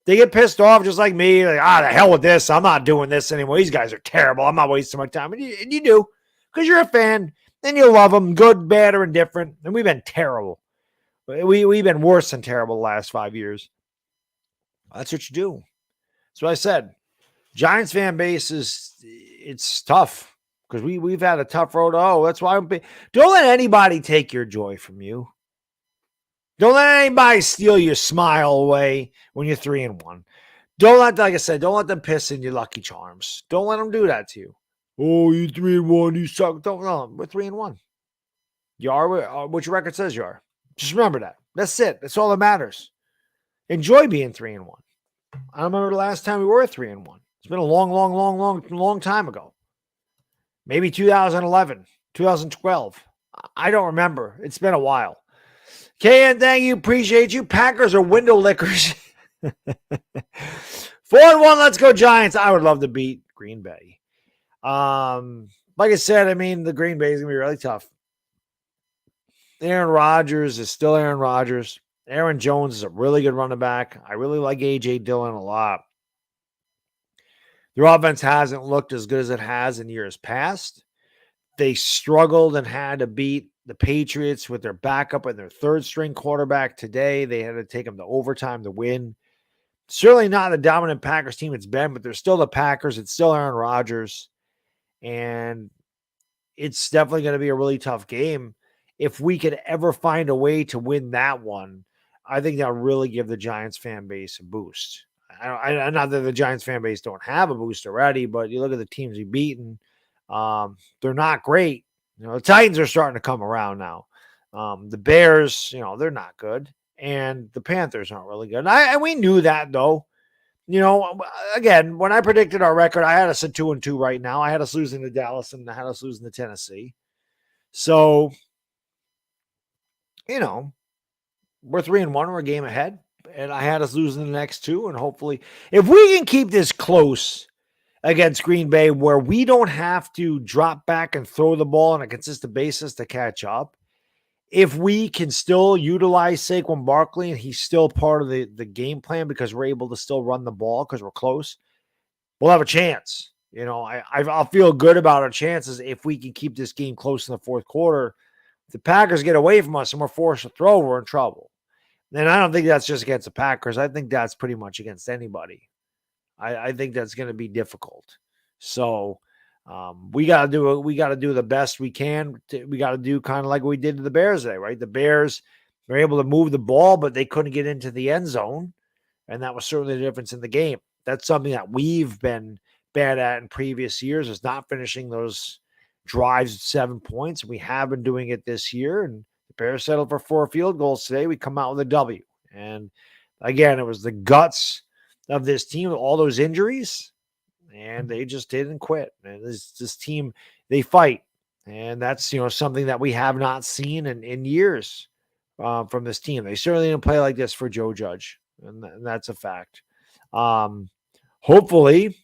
They get pissed off just like me. Like, the hell with this. I'm not doing this anymore. These guys are terrible. I'm not wasting my time. And you do, because you're a fan and you love them, good, bad, or indifferent. And we've been terrible. We've been worse than terrible the last 5 years. That's what you do. That's what I said. Giants fan base it's tough because we've had a tough road. Oh, that's why don't let anybody take your joy from you. Don't let anybody steal your smile away when you're 3-1. Like I said, don't let them piss in your Lucky Charms. Don't let them do that to you. Oh, you're 3-1, you suck. No, we're 3-1. You are what your record says you are. Just remember that. That's it. That's all that matters. Enjoy being 3-1. I don't remember the last time we were 3-1. It's been a long time ago. Maybe 2011, 2012. I don't remember. It's been a while. KN, thank you. Appreciate you. Packers are window lickers. 4-1. Let's go Giants. I would love to beat Green Bay. Like I said, I mean, the Green Bay is going to be really tough. Aaron Rodgers is still Aaron Rodgers. Aaron Jones is a really good running back. I really like A.J. Dillon a lot. Their offense hasn't looked as good as it has in years past. They struggled and had to beat the Patriots with their backup and their third-string quarterback today. They had to take them to overtime to win. Certainly not the dominant Packers team it's been, but they're still the Packers. It's still Aaron Rodgers. And it's definitely going to be a really tough game. If we could ever find a way to win that one, I think that'll really give the Giants fan base a boost. Not that the Giants fan base don't have a boost already, but you look at the teams we've beaten, they're not great. The Titans are starting to come around now. The Bears, they're not good, and the Panthers aren't really good. And we knew that though. Again, when I predicted our record, I had us at 2-2 right now. I had us losing to Dallas and I had us losing to Tennessee. So, we're 3-1. We're a game ahead. And I had us losing the next two. And hopefully, if we can keep this close against Green Bay, where we don't have to drop back and throw the ball on a consistent basis to catch up, if we can still utilize Saquon Barkley and he's still part of the game plan because we're able to still run the ball because we're close, we'll have a chance. I'll feel good about our chances if we can keep this game close in the fourth quarter. If the Packers get away from us and we're forced to throw, we're in trouble. And I don't think that's just against the Packers. I think that's pretty much against anybody. I think that's going to be difficult. So we got to do the best we can. We got to do kind of like we did to the Bears today, right? The Bears were able to move the ball, but they couldn't get into the end zone. And that was certainly the difference in the game. That's something that we've been bad at in previous years, is not finishing those drives at 7 points. We have been doing it this year, and the Bears settled for 4 field goals today. We come out with a W. And again, it was the guts of this team with all those injuries, and they just didn't quit. And this team, they fight. And that's, something that we have not seen in years from this team. They certainly didn't play like this for Joe Judge. And that's a fact. Hopefully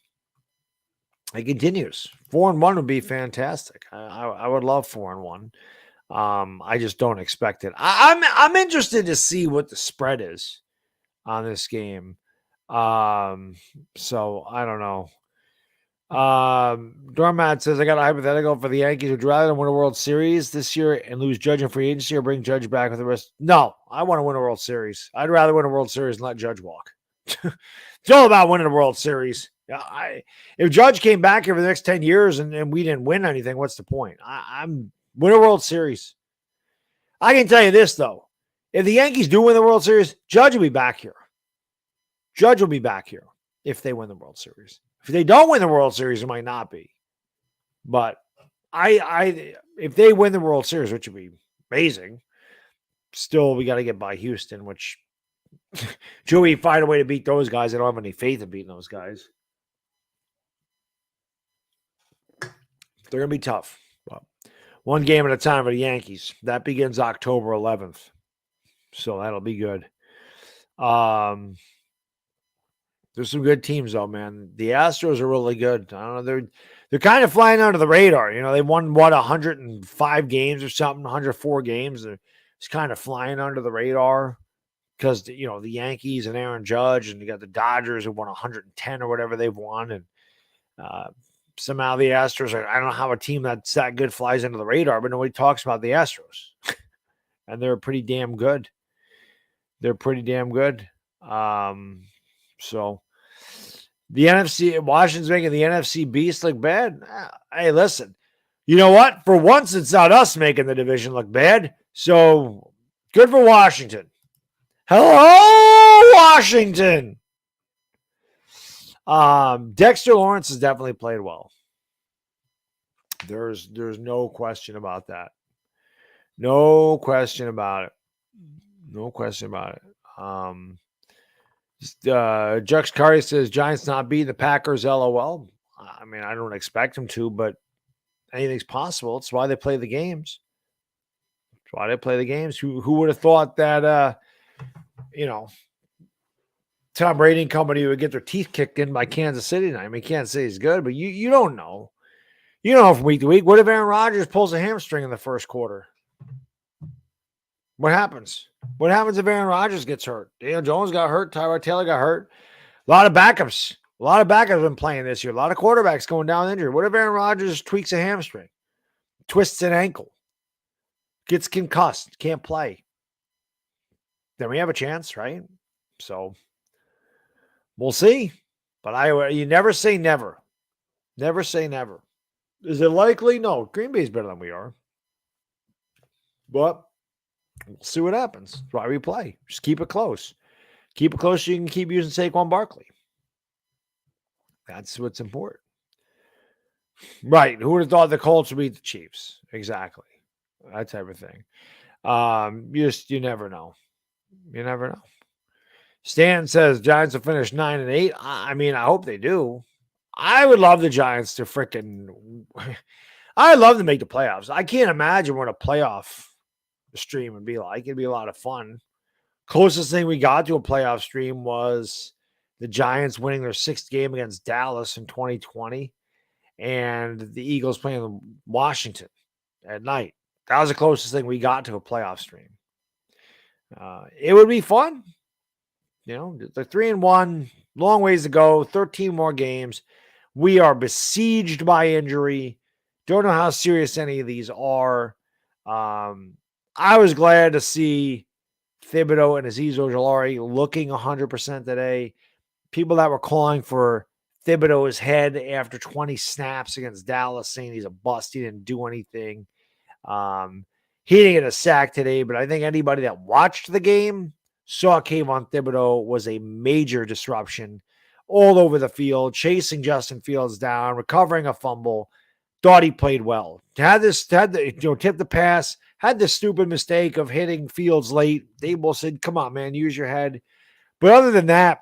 it continues. 4-1 would be fantastic. I would love 4-1. I just don't expect it. I'm interested to see what the spread is on this game. So I don't know. Dormat says, I got a hypothetical for the Yankees. Would you rather win a World Series this year and lose Judge in free agency, or bring Judge back with the rest? No, I want to win a World Series. I'd rather win a World Series and let Judge walk. It's all about winning a World Series. If Judge came back here for the next 10 years and we didn't win anything, what's the point? I'm win a World Series. I can tell you this, though. If the Yankees do win the World Series, Judge will be back here. Judge will be back here if they win the World Series. If they don't win the World Series, it might not be. But if they win the World Series, which would be amazing, still we got to get by Houston, which Joey find a way to beat those guys. I don't have any faith in beating those guys. They're going to be tough. But one game at a time for the Yankees. That begins October 11th. So that'll be good. There's some good teams, though, man. The Astros are really good. I don't know. They're kind of flying under the radar. They won, 105 games or something, 104 games. They're just kind of flying under the radar because, the Yankees and Aaron Judge, and you got the Dodgers who won 110 or whatever they've won. And somehow the Astros I don't know how a team that's that good flies under the radar, but nobody talks about the Astros. And they're pretty damn good. So the NFC, Washington's making the NFC Beast look bad. Hey, listen, you know what? For once, it's not us making the division look bad. So good for Washington. Hello, Washington. Dexter Lawrence has definitely played well. There's no question about that. No question about it. Jux Curry says Giants not beating the Packers, LOL. I mean, I don't expect them to, but anything's possible. It's why they play the games. why they play the games. Who would have thought that, Tom Brady and company would get their teeth kicked in by Kansas City tonight? I mean, Kansas City's good, but you don't know. You don't know from week to week. What if Aaron Rodgers pulls a hamstring in the first quarter? What happens? What happens if Aaron Rodgers gets hurt? Daniel Jones got hurt. Tyrod Taylor got hurt. A lot of backups. A lot of backups have been playing this year. A lot of quarterbacks going down injured. What if Aaron Rodgers tweaks a hamstring, twists an ankle, gets concussed, can't play? Then we have a chance, right? So we'll see. But you never say never. Never say never. Is it likely? No. Green Bay's better than we are. But we'll see what happens. That's why we play. Just keep it close. Keep it close so you can keep using Saquon Barkley. That's what's important. Right. Who would have thought the Colts would beat the Chiefs? Exactly. That type of thing. You never know. You never know. Stan says Giants will finish 9-8. I mean, I hope they do. I would love the Giants to I'd love to make the playoffs. I can't imagine what a playoff stream would be like. It'd be a lot of fun. Closest thing we got to a playoff stream was the Giants winning their 6th game against Dallas in 2020 and the Eagles playing Washington at night. That was the closest thing we got to a playoff stream. It would be fun. They're 3-1, long ways to go, 13 more games. We are besieged by injury. Don't know how serious any of these are. I was glad to see Thibodeau and Azeez Ojulari looking 100% today. People that were calling for Thibodeau's head after 20 snaps against Dallas, saying he's a bust. He didn't do anything. He didn't get a sack today, but I think anybody that watched the game saw Kayvon Thibodeau was a major disruption all over the field, chasing Justin Fields down, recovering a fumble. Thought he played well. Tip the pass, had the stupid mistake of hitting Fields late. Daboll said, come on, man, use your head. But other than that,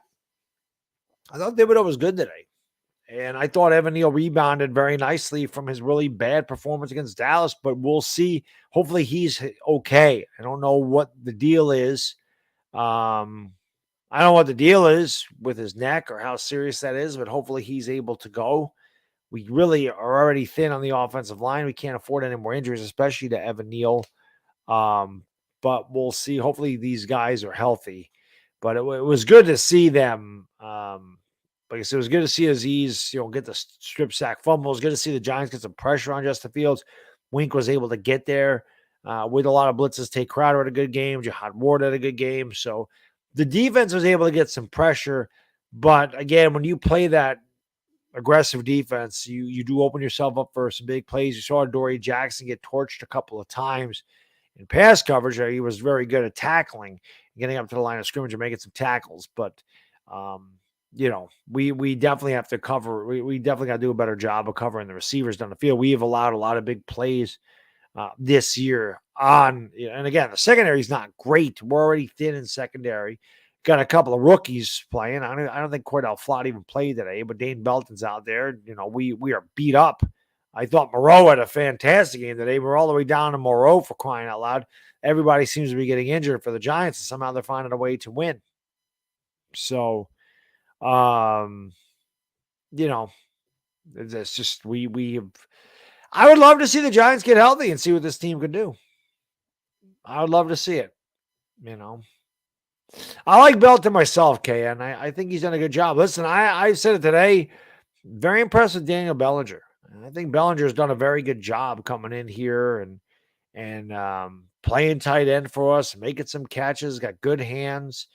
I thought Thibodeau was good today. And I thought Evan Neal rebounded very nicely from his really bad performance against Dallas, but we'll see. Hopefully he's okay. I don't know what the deal is. I don't know what the deal is with his neck or how serious that is, but hopefully he's able to go. We really are already thin on the offensive line. We can't afford any more injuries, especially to Evan Neal. But we'll see. Hopefully these guys are healthy. But it was good to see them. Like I said, it was good to see Azeez, get the strip sack fumble. It was good to see the Giants get some pressure on Justin Fields. Wink was able to get there with a lot of blitzes. Tate Crowder had a good game. Jihad Ward had a good game. So the defense was able to get some pressure. But again, when you play that aggressive defense, you do open yourself up for some big plays. You saw Dory Jackson get torched a couple of times in pass coverage. He was very good at tackling, getting up to the line of scrimmage and making some tackles. But, we definitely have to cover. We definitely got to do a better job of covering the receivers down the field. We have allowed a lot of big plays this year and again, the secondary is not great. We're already thin in secondary. Got a couple of rookies playing. I don't think Cordell Flott even played today, but Dane Belton's out there. We are beat up. I thought Moreau had a fantastic game today. We're all the way down to Moreau, for crying out loud. Everybody seems to be getting injured for the Giants, and somehow they're finding a way to win. So, it's just I would love to see the Giants get healthy and see what this team could do. I would love to see it. I like Belton myself, KN. I think he's done a good job. Listen, I said it today. Very impressed with Daniel Bellinger. I think Bellinger's done a very good job coming in here and playing tight end for us, making some catches, got good hands.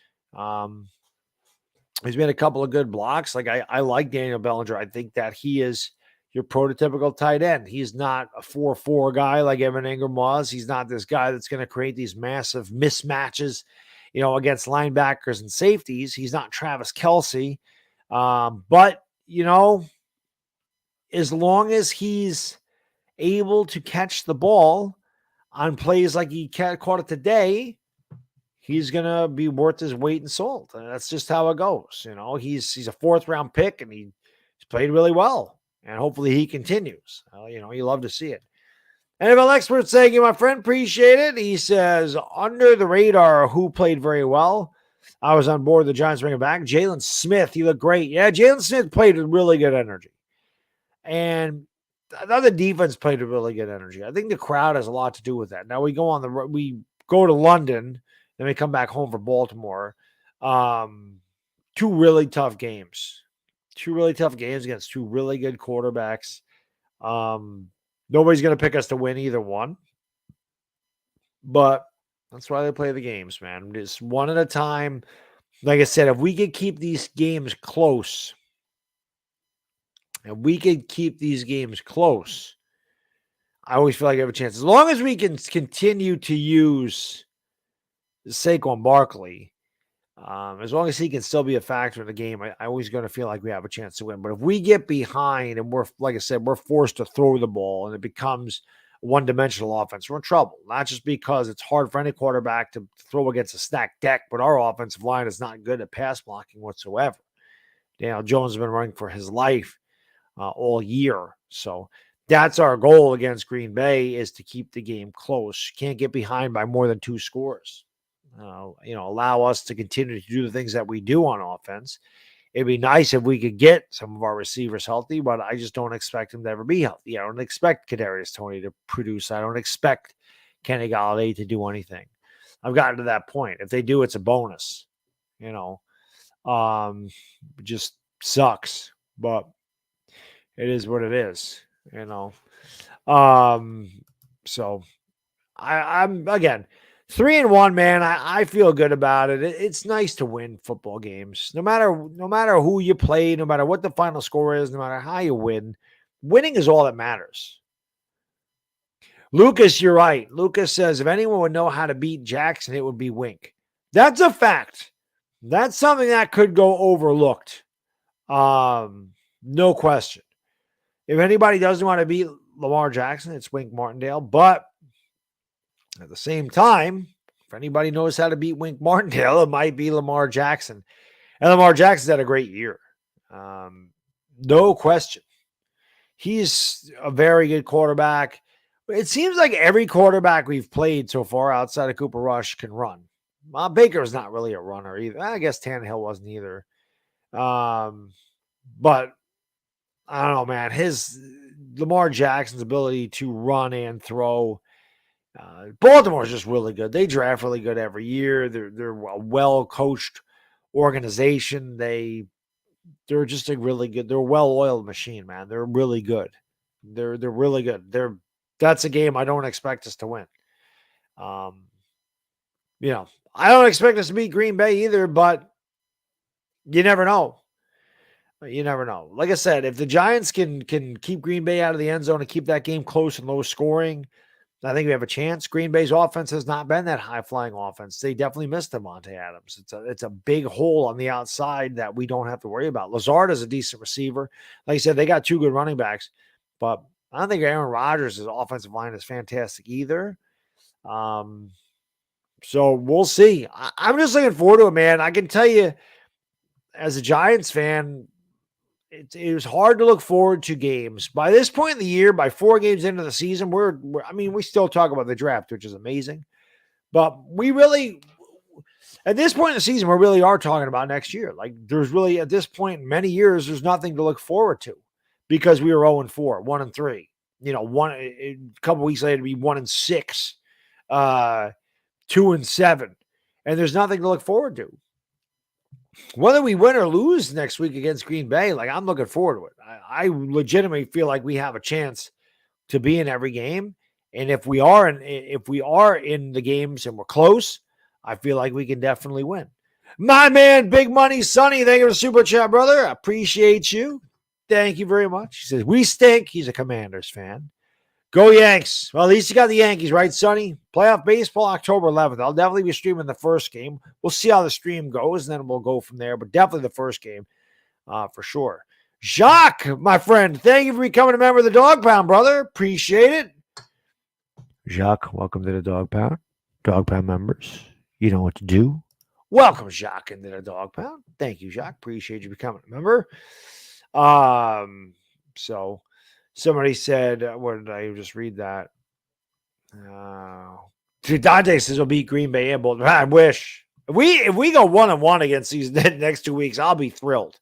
He's made a couple of good blocks. Like I like Daniel Bellinger. I think that he is your prototypical tight end. He's not a 4-4 guy like Evan Ingram was. He's not this guy that's going to create these massive mismatches, against linebackers and safeties. He's not Travis Kelce. But, as long as he's able to catch the ball on plays like he caught it today, he's going to be worth his weight in salt. And that's just how it goes. He's a 4th-round pick, and he's played really well. And hopefully he continues. You love to see it. NFL expert saying, you, my friend, appreciate it. He says, under the radar, who played very well. I was on board the Giants bringing back. Jalen Smith, he looked great. Yeah, Jalen Smith played with really good energy. And another defense played with really good energy. I think the crowd has a lot to do with that. Now we go to London, then we come back home for Baltimore. Two really tough games. Two really tough games against two really good quarterbacks. Nobody's going to pick us to win either one. But that's why they play the games, man. Just one at a time. Like I said, if we could keep these games close, I always feel like I have a chance. As long as we can continue to use Saquon Barkley, as long as he can still be a factor in the game, I always going to feel like we have a chance to win. But if we get behind and like I said, we're forced to throw the ball and it becomes one-dimensional offense, we're in trouble. Not just because it's hard for any quarterback to throw against a stacked deck, but our offensive line is not good at pass blocking whatsoever. Daniel Jones has been running for his life all year. So that's our goal against Green Bay, is to keep the game close. You can't get behind by more than 2 scores. Allow us to continue to do the things that we do on offense. It'd be nice if we could get some of our receivers healthy, but I just don't expect them to ever be healthy. I don't expect Kadarius Toney to produce. I don't expect Kenny Golladay to do anything. I've gotten to that point. If they do, it's a bonus. It just sucks, but it is what it is. So I'm again 3-1, man. I feel good about it. It's nice to win football games. No matter who you play, no matter what the final score is, no matter how you win, winning is all that matters. Lucas, you're right. Lucas says, if anyone would know how to beat Jackson, it would be Wink. That's a fact. That's something that could go overlooked. No question. If anybody doesn't want to beat Lamar Jackson, it's Wink Martindale. But at the same time, if anybody knows how to beat Wink Martindale, it might be Lamar Jackson. And Lamar Jackson's had a great year. No question. He's a very good quarterback. It seems like every quarterback we've played so far outside of Cooper Rush can run. Baker's not really a runner either. I guess Tannehill wasn't either. But I don't know, man. Lamar Jackson's ability to run and throw. Baltimore's just really good. They draft really good every year. They're a well-coached organization. They're just a really good. They're a well-oiled machine, man. They're really good. They're really good. That's a game I don't expect us to win. I don't expect us to beat Green Bay either, but you never know. You never know. Like I said, if the Giants can keep Green Bay out of the end zone and keep that game close and low scoring, I think we have a chance. Green Bay's offense has not been that high-flying offense. They definitely missed Devontae Adams. It's a big hole on the outside that we don't have to worry about. Lazard is a decent receiver. Like I said, they got 2 good running backs, but I don't think Aaron Rodgers' offensive line is fantastic either. So we'll see. I'm just looking forward to it, man. I can tell you, as a Giants fan, it was hard to look forward to games. By this point in the year, by 4 games into the season, we still talk about the draft, which is amazing. But we really, at this point in the season, we really are talking about next year. Like, there's really, at this point in many years, there's nothing to look forward to because we were 0-4, 1-3. A couple weeks later to be 1-6, 2-7. And there's nothing to look forward to. Whether we win or lose next week against Green Bay, like, I'm looking forward to it. I legitimately feel like we have a chance to be in every game. And if we are in the games and we're close, I feel like we can definitely win. My man, Big Money Sonny, thank you for the super chat, brother. I appreciate you. Thank you very much. He says, we stink. He's a Commanders fan. Go Yanks. Well, at least you got the Yankees, right, Sonny? Playoff baseball, October 11th. I'll definitely be streaming the first game. We'll see how the stream goes, and then we'll go from there. But definitely the first game for sure. Jacques, my friend, thank you for becoming a member of the Dog Pound, brother. Appreciate it. Jacques, welcome to the Dog Pound. Dog Pound members, you know what to do. Welcome, Jacques, into the Dog Pound. Thank you, Jacques. Appreciate you becoming a member. So somebody said, what did I just read that? Dante says we'll beat Green Bay and Baltimore. I wish. If we go 1-1 against these next 2 weeks, I'll be thrilled.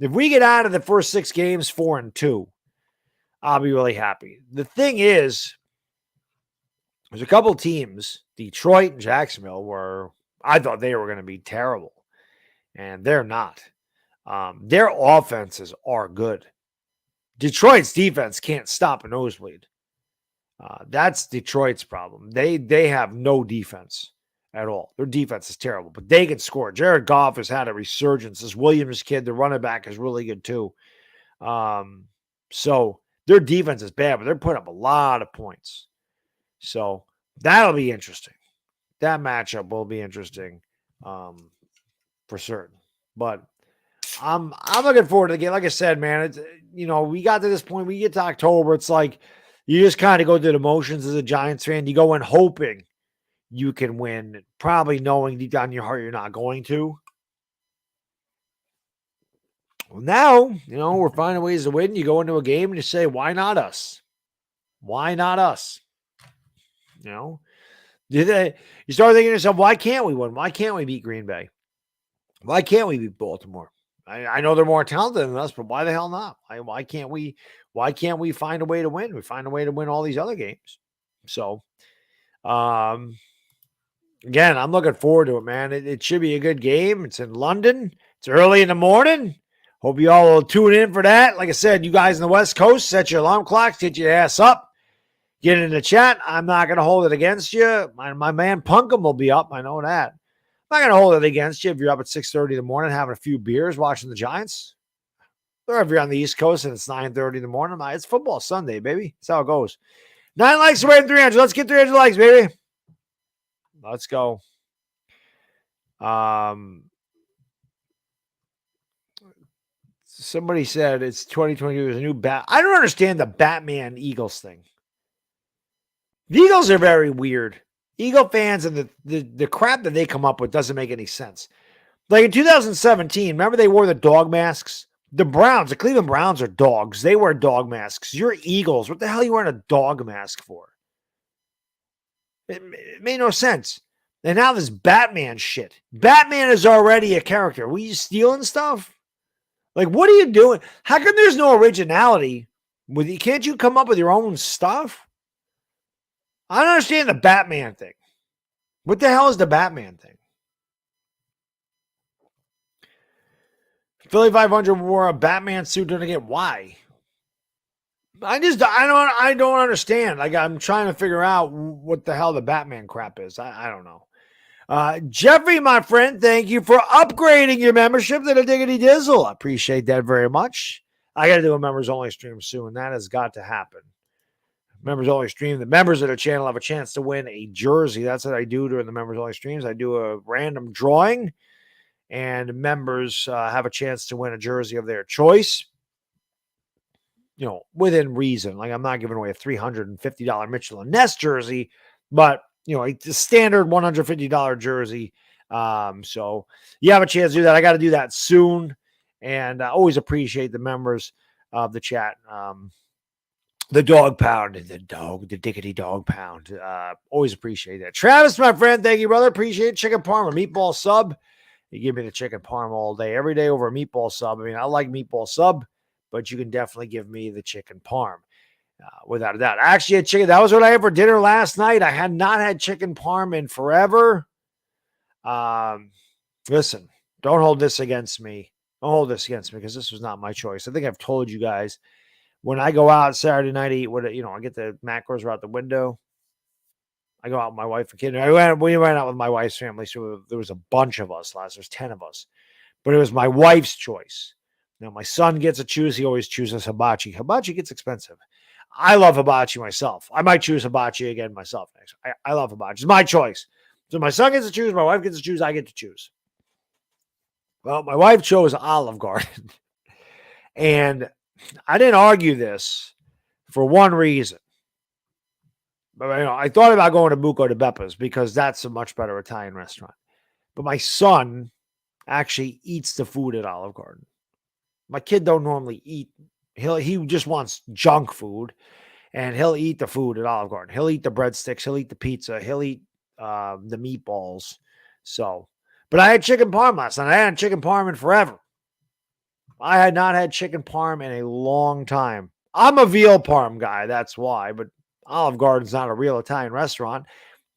If we get out of the first 6 games 4-2, I'll be really happy. The thing is, there's a couple teams, Detroit and Jacksonville, where I thought they were going to be terrible, and they're not. Their offenses are good. Detroit's defense can't stop a nosebleed. That's Detroit's problem. They have no defense at all. Their defense is terrible, but they can score. Jared Goff has had a resurgence. This Williams kid, the running back, is really good too. So their defense is bad, but they're putting up a lot of points. So that'll be interesting. That matchup will be interesting for certain. But I'm looking forward to the game. Like I said, man, it's, we got to this point. We get to October. It's like you just kind of go through the motions as a Giants fan. You go in hoping you can win, probably knowing deep down in your heart you're not going to. Well, now, we're finding ways to win. You go into a game and you say, why not us? Why not us? You start thinking to yourself, why can't we win? Why can't we beat Green Bay? Why can't we beat Baltimore? I know they're more talented than us, but why the hell not? Why can't we find a way to win? We find a way to win all these other games. So, again, I'm looking forward to it, man. It should be a good game. It's in London. It's early in the morning. Hope you all will tune in for that. Like I said, you guys in the West Coast, set your alarm clocks, get your ass up, get in the chat. I'm not going to hold it against you. My man Punkum will be up. I know that. I'm not going to hold it against you if you're up at 6:30 in the morning having a few beers watching the Giants. Or if you're on the East Coast and it's 9:30 in the morning, it's football Sunday, baby. That's how it goes. 9 likes away from 300. Let's get 300 likes, baby. Let's go. Somebody said it's 2022. There's a new bat. I don't understand the Batman Eagles thing. The Eagles are very weird. Eagle fans and the crap that they come up with doesn't make any sense. Like in 2017, remember they wore the dog masks? The Cleveland Browns are dogs. They wear dog masks. You're Eagles. What the hell are you wearing a dog mask for? It made no sense. And now this Batman shit. Batman is already a character. Were you stealing stuff? Like, what are you doing? How come there's no originality? Can't you come up with your own stuff? I don't understand the Batman thing. What the hell is the Batman thing? Philly 500 wore a Batman suit during the game. Why? I don't understand. Like, I'm trying to figure out what the hell the Batman crap is. I don't know. Jeffrey, my friend, thank you for upgrading your membership to the Diggity Dizzle. I appreciate that very much. I got to do a members only stream soon. That has got to happen. Members only stream. The members of the channel have a chance to win a jersey. That's what I do during the members only streams. I do a random drawing, and members have a chance to win a jersey of their choice. Within reason. Like, I'm not giving away a $350 Mitchell and Ness jersey, but it's a standard $150 jersey. So you have a chance to do that. I got to do that soon. And I always appreciate the members of the chat. The dog pound, the diggity dog pound. Always appreciate that. Travis, my friend, thank you, brother. Appreciate chicken parm, a meatball sub. You give me the chicken parm all day, every day over a meatball sub. I mean, I like meatball sub, but you can definitely give me the chicken parm. Without a doubt. I actually had chicken. That was what I had for dinner last night. I had not had chicken parm in forever. Listen, don't hold this against me. Don't hold this against me because this was not my choice. I think I've told you guys when I go out Saturday night, eat what I get the macros right out the window. I go out with my wife and kid. We went out with my wife's family, so there was a bunch of us last. There's 10 of us, but it was my wife's choice. Now my son gets to choose. He always chooses hibachi. Hibachi gets expensive. I love hibachi myself. I might choose hibachi again myself next. I love hibachi. It's my choice. So my son gets to choose. My wife gets to choose. I get to choose. Well, my wife chose Olive Garden. And I didn't argue this for one reason. But I thought about going to Buco de Beppa's because that's a much better Italian restaurant. But my son actually eats the food at Olive Garden. My kid don't normally eat. He just wants junk food. and he'll eat the food at Olive Garden. He'll eat the breadsticks. He'll eat the pizza. He'll eat the meatballs. So, but I had chicken parm last night. I hadn't chicken parm in forever. I had not had chicken parm in a long time. I'm a veal parm guy. That's why. But Olive Garden's not a real Italian restaurant.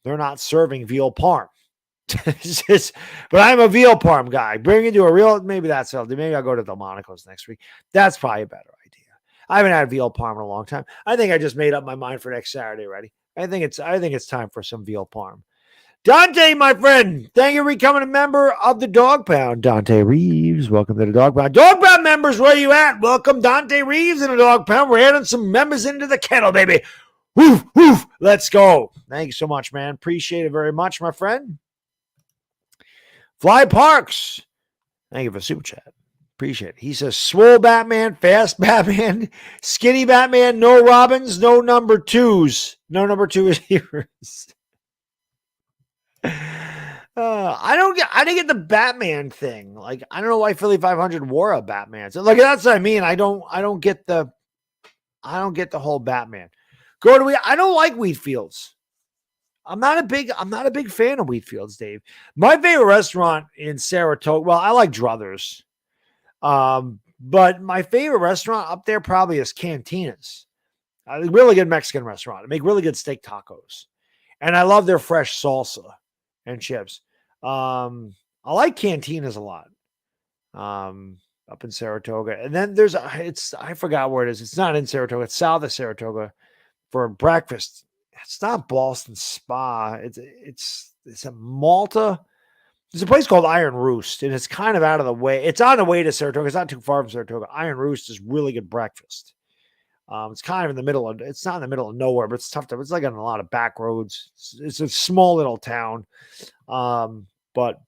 They're not serving veal parm. But I'm a veal parm guy. Bring it to a real, maybe that's healthy. Maybe I'll go to Delmonico's next week. That's probably a better idea. I haven't had veal parm in a long time. I think I just made up my mind for next Saturday already. I think it's time for some veal parm. Dante, my friend, thank you for becoming a member of the Dog Pound. Dante Reeves, welcome to the Dog Pound. Dog Pound members, where you at? Welcome, Dante Reeves in the Dog Pound. We're adding some members into the kennel, baby. Woof, woof. Let's go. Thank you so much, man. Appreciate it very much, my friend. Fly Parks, thank you for super chat. Appreciate it. He says, swole Batman, fast Batman, skinny Batman, no Robins, no number twos. No number two receivers. I didn't get the Batman thing. Like, I don't know why Philly 500 wore a Batman. So, like, that's what I mean. I don't get the whole Batman. I don't like wheat fields. I'm not a big fan of wheat fields, Dave. My favorite restaurant in Saratoga, well, I like Druthers. But my favorite restaurant up there probably is Cantina's. A really good Mexican restaurant. They make really good steak tacos. And I love their fresh salsa and chips. I like Cantina's a lot. Up in Saratoga. And then I forgot where it is. It's not in Saratoga. It's south of Saratoga for breakfast. It's not Boston Spa. It's a Malta. There's a place called Iron Roost, and it's kind of out of the way. It's on the way to Saratoga. It's not too far from Saratoga. Iron Roost is really good breakfast. It's kind of in the middle of, it's not in the middle of nowhere, but it's tough to, it's like on a lot of back roads. It's a small little town. But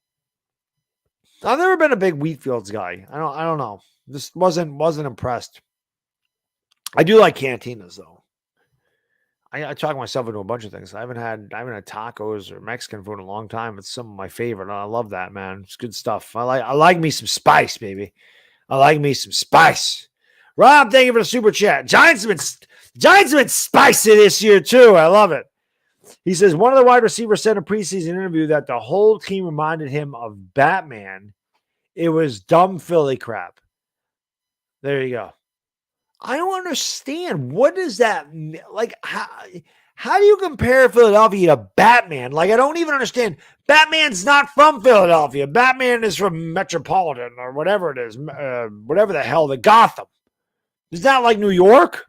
I've never been a big Wheatfields guy. I don't know. Just wasn't impressed. I do like cantinas though. I talk myself into a bunch of things. I haven't had tacos or Mexican food in a long time. It's some of my favorite. I love that, man. It's good stuff. I like me some spice, baby. I like me some spice. Rob, thank you for the super chat. Giants have been spicy this year too. I love it. He says one of the wide receivers said in a preseason interview that the whole team reminded him of Batman. It was dumb Philly crap. There you go. I don't understand. What does that mean? Like, how do you compare Philadelphia to Batman? Like, I don't even understand. Batman's not from Philadelphia. Batman is from Metropolitan or whatever it is. Whatever the hell, the Gotham. Is that like New York?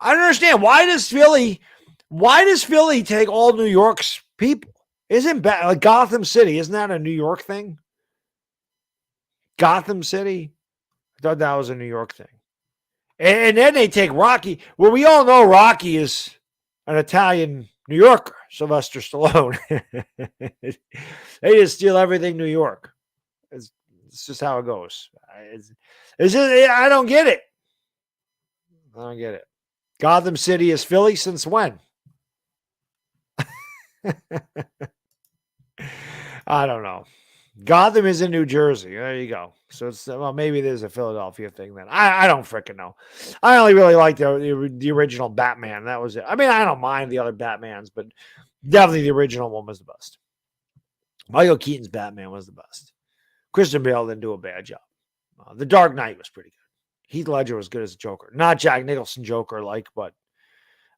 I don't understand. Why does Philly take all New York's people? Isn't like Gotham City? Isn't that a New York thing? Gotham City? I thought that was a New York thing. And then they take Rocky. Well, we all know Rocky is an Italian New Yorker, Sylvester Stallone. They just steal everything New York. It's just how it goes. I don't get it. I don't get it. Gotham City is Philly since when? I don't know. Gotham is in New Jersey. There you go. So it's, well, maybe there's a Philadelphia thing then. I don't freaking know. I only really like the original Batman. That was it. I mean, I don't mind the other Batmans, but definitely the original one was the best. Michael Keaton's Batman was the best. Christian Bale didn't do a bad job. The Dark Knight was pretty good. Heath Ledger was good as a Joker. Not Jack Nicholson Joker like, but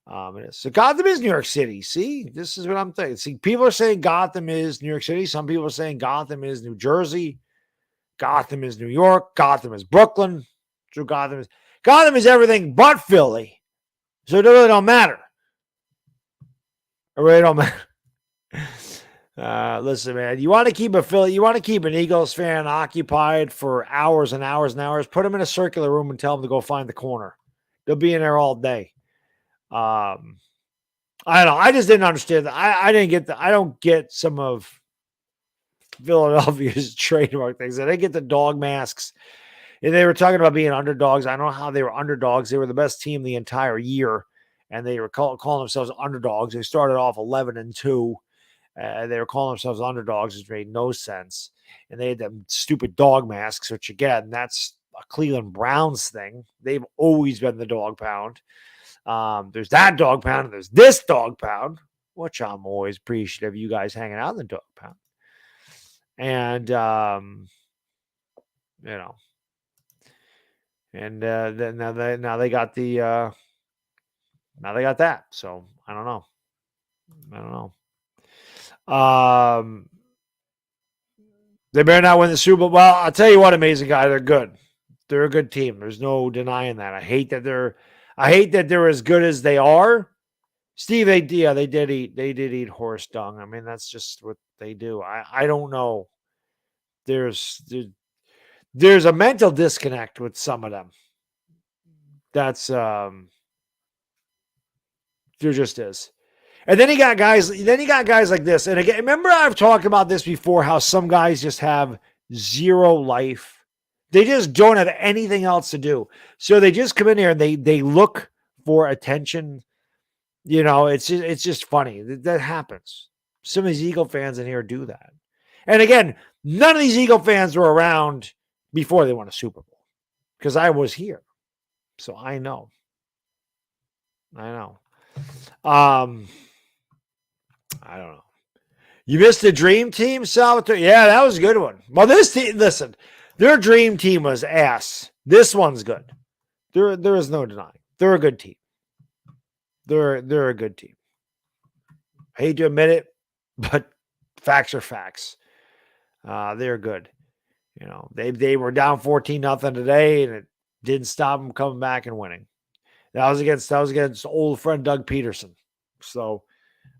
it is. So Gotham is New York City. See, this is what I'm thinking. See, people are saying Gotham is New York City. Some people are saying Gotham is New Jersey. Gotham is New York. Gotham is Brooklyn. So Gotham is everything but Philly. So it really don't matter. It really don't matter. Listen, man, you want to keep an Eagles fan occupied for hours and hours and hours, put them in a circular room and tell them to go find the corner. They'll be in there all day. I don't know. I just didn't understand that. I don't get some of Philadelphia's trademark things. I didn't get the dog masks. And they were talking about being underdogs. I don't know how they were underdogs. They were the best team the entire year, and they were calling themselves underdogs. They started off 11-2. They were calling themselves underdogs, which made no sense. And they had them stupid dog masks, which again, that's a Cleveland Browns thing. They've always been the dog pound. There's that dog pound and there's this dog pound, which I'm always appreciative of you guys hanging out in the dog pound. And, you know, and then now they got the now they got that. So I don't know. They better not win the Super Bowl. Well, I'll tell you what, amazing guy, they're good. They're a good team. There's no denying that. I hate that they're as good as they are. Steve, they did eat horse dung. I mean, that's just what they do. I don't know. There's a mental disconnect with some of them. That's there just is. And then you got guys like this. And again, remember I've talked about this before, how some guys just have zero life. They just don't have anything else to do. So they just come in here and they look for attention. You know, it's just funny. That happens. Some of these Eagle fans in here do that. And again, none of these Eagle fans were around before they won a Super Bowl, because I was here. So I know. I don't know. You missed the dream team, Salvatore? Yeah, that was a good one. Well, this team, listen, their dream team was ass. This one's good. There is no denying. They're a good team. They're a good team. I hate to admit it, but facts are facts. They're good. You know, they were down 14-0 today, and it didn't stop them coming back and winning. That was against old friend Doug Peterson. So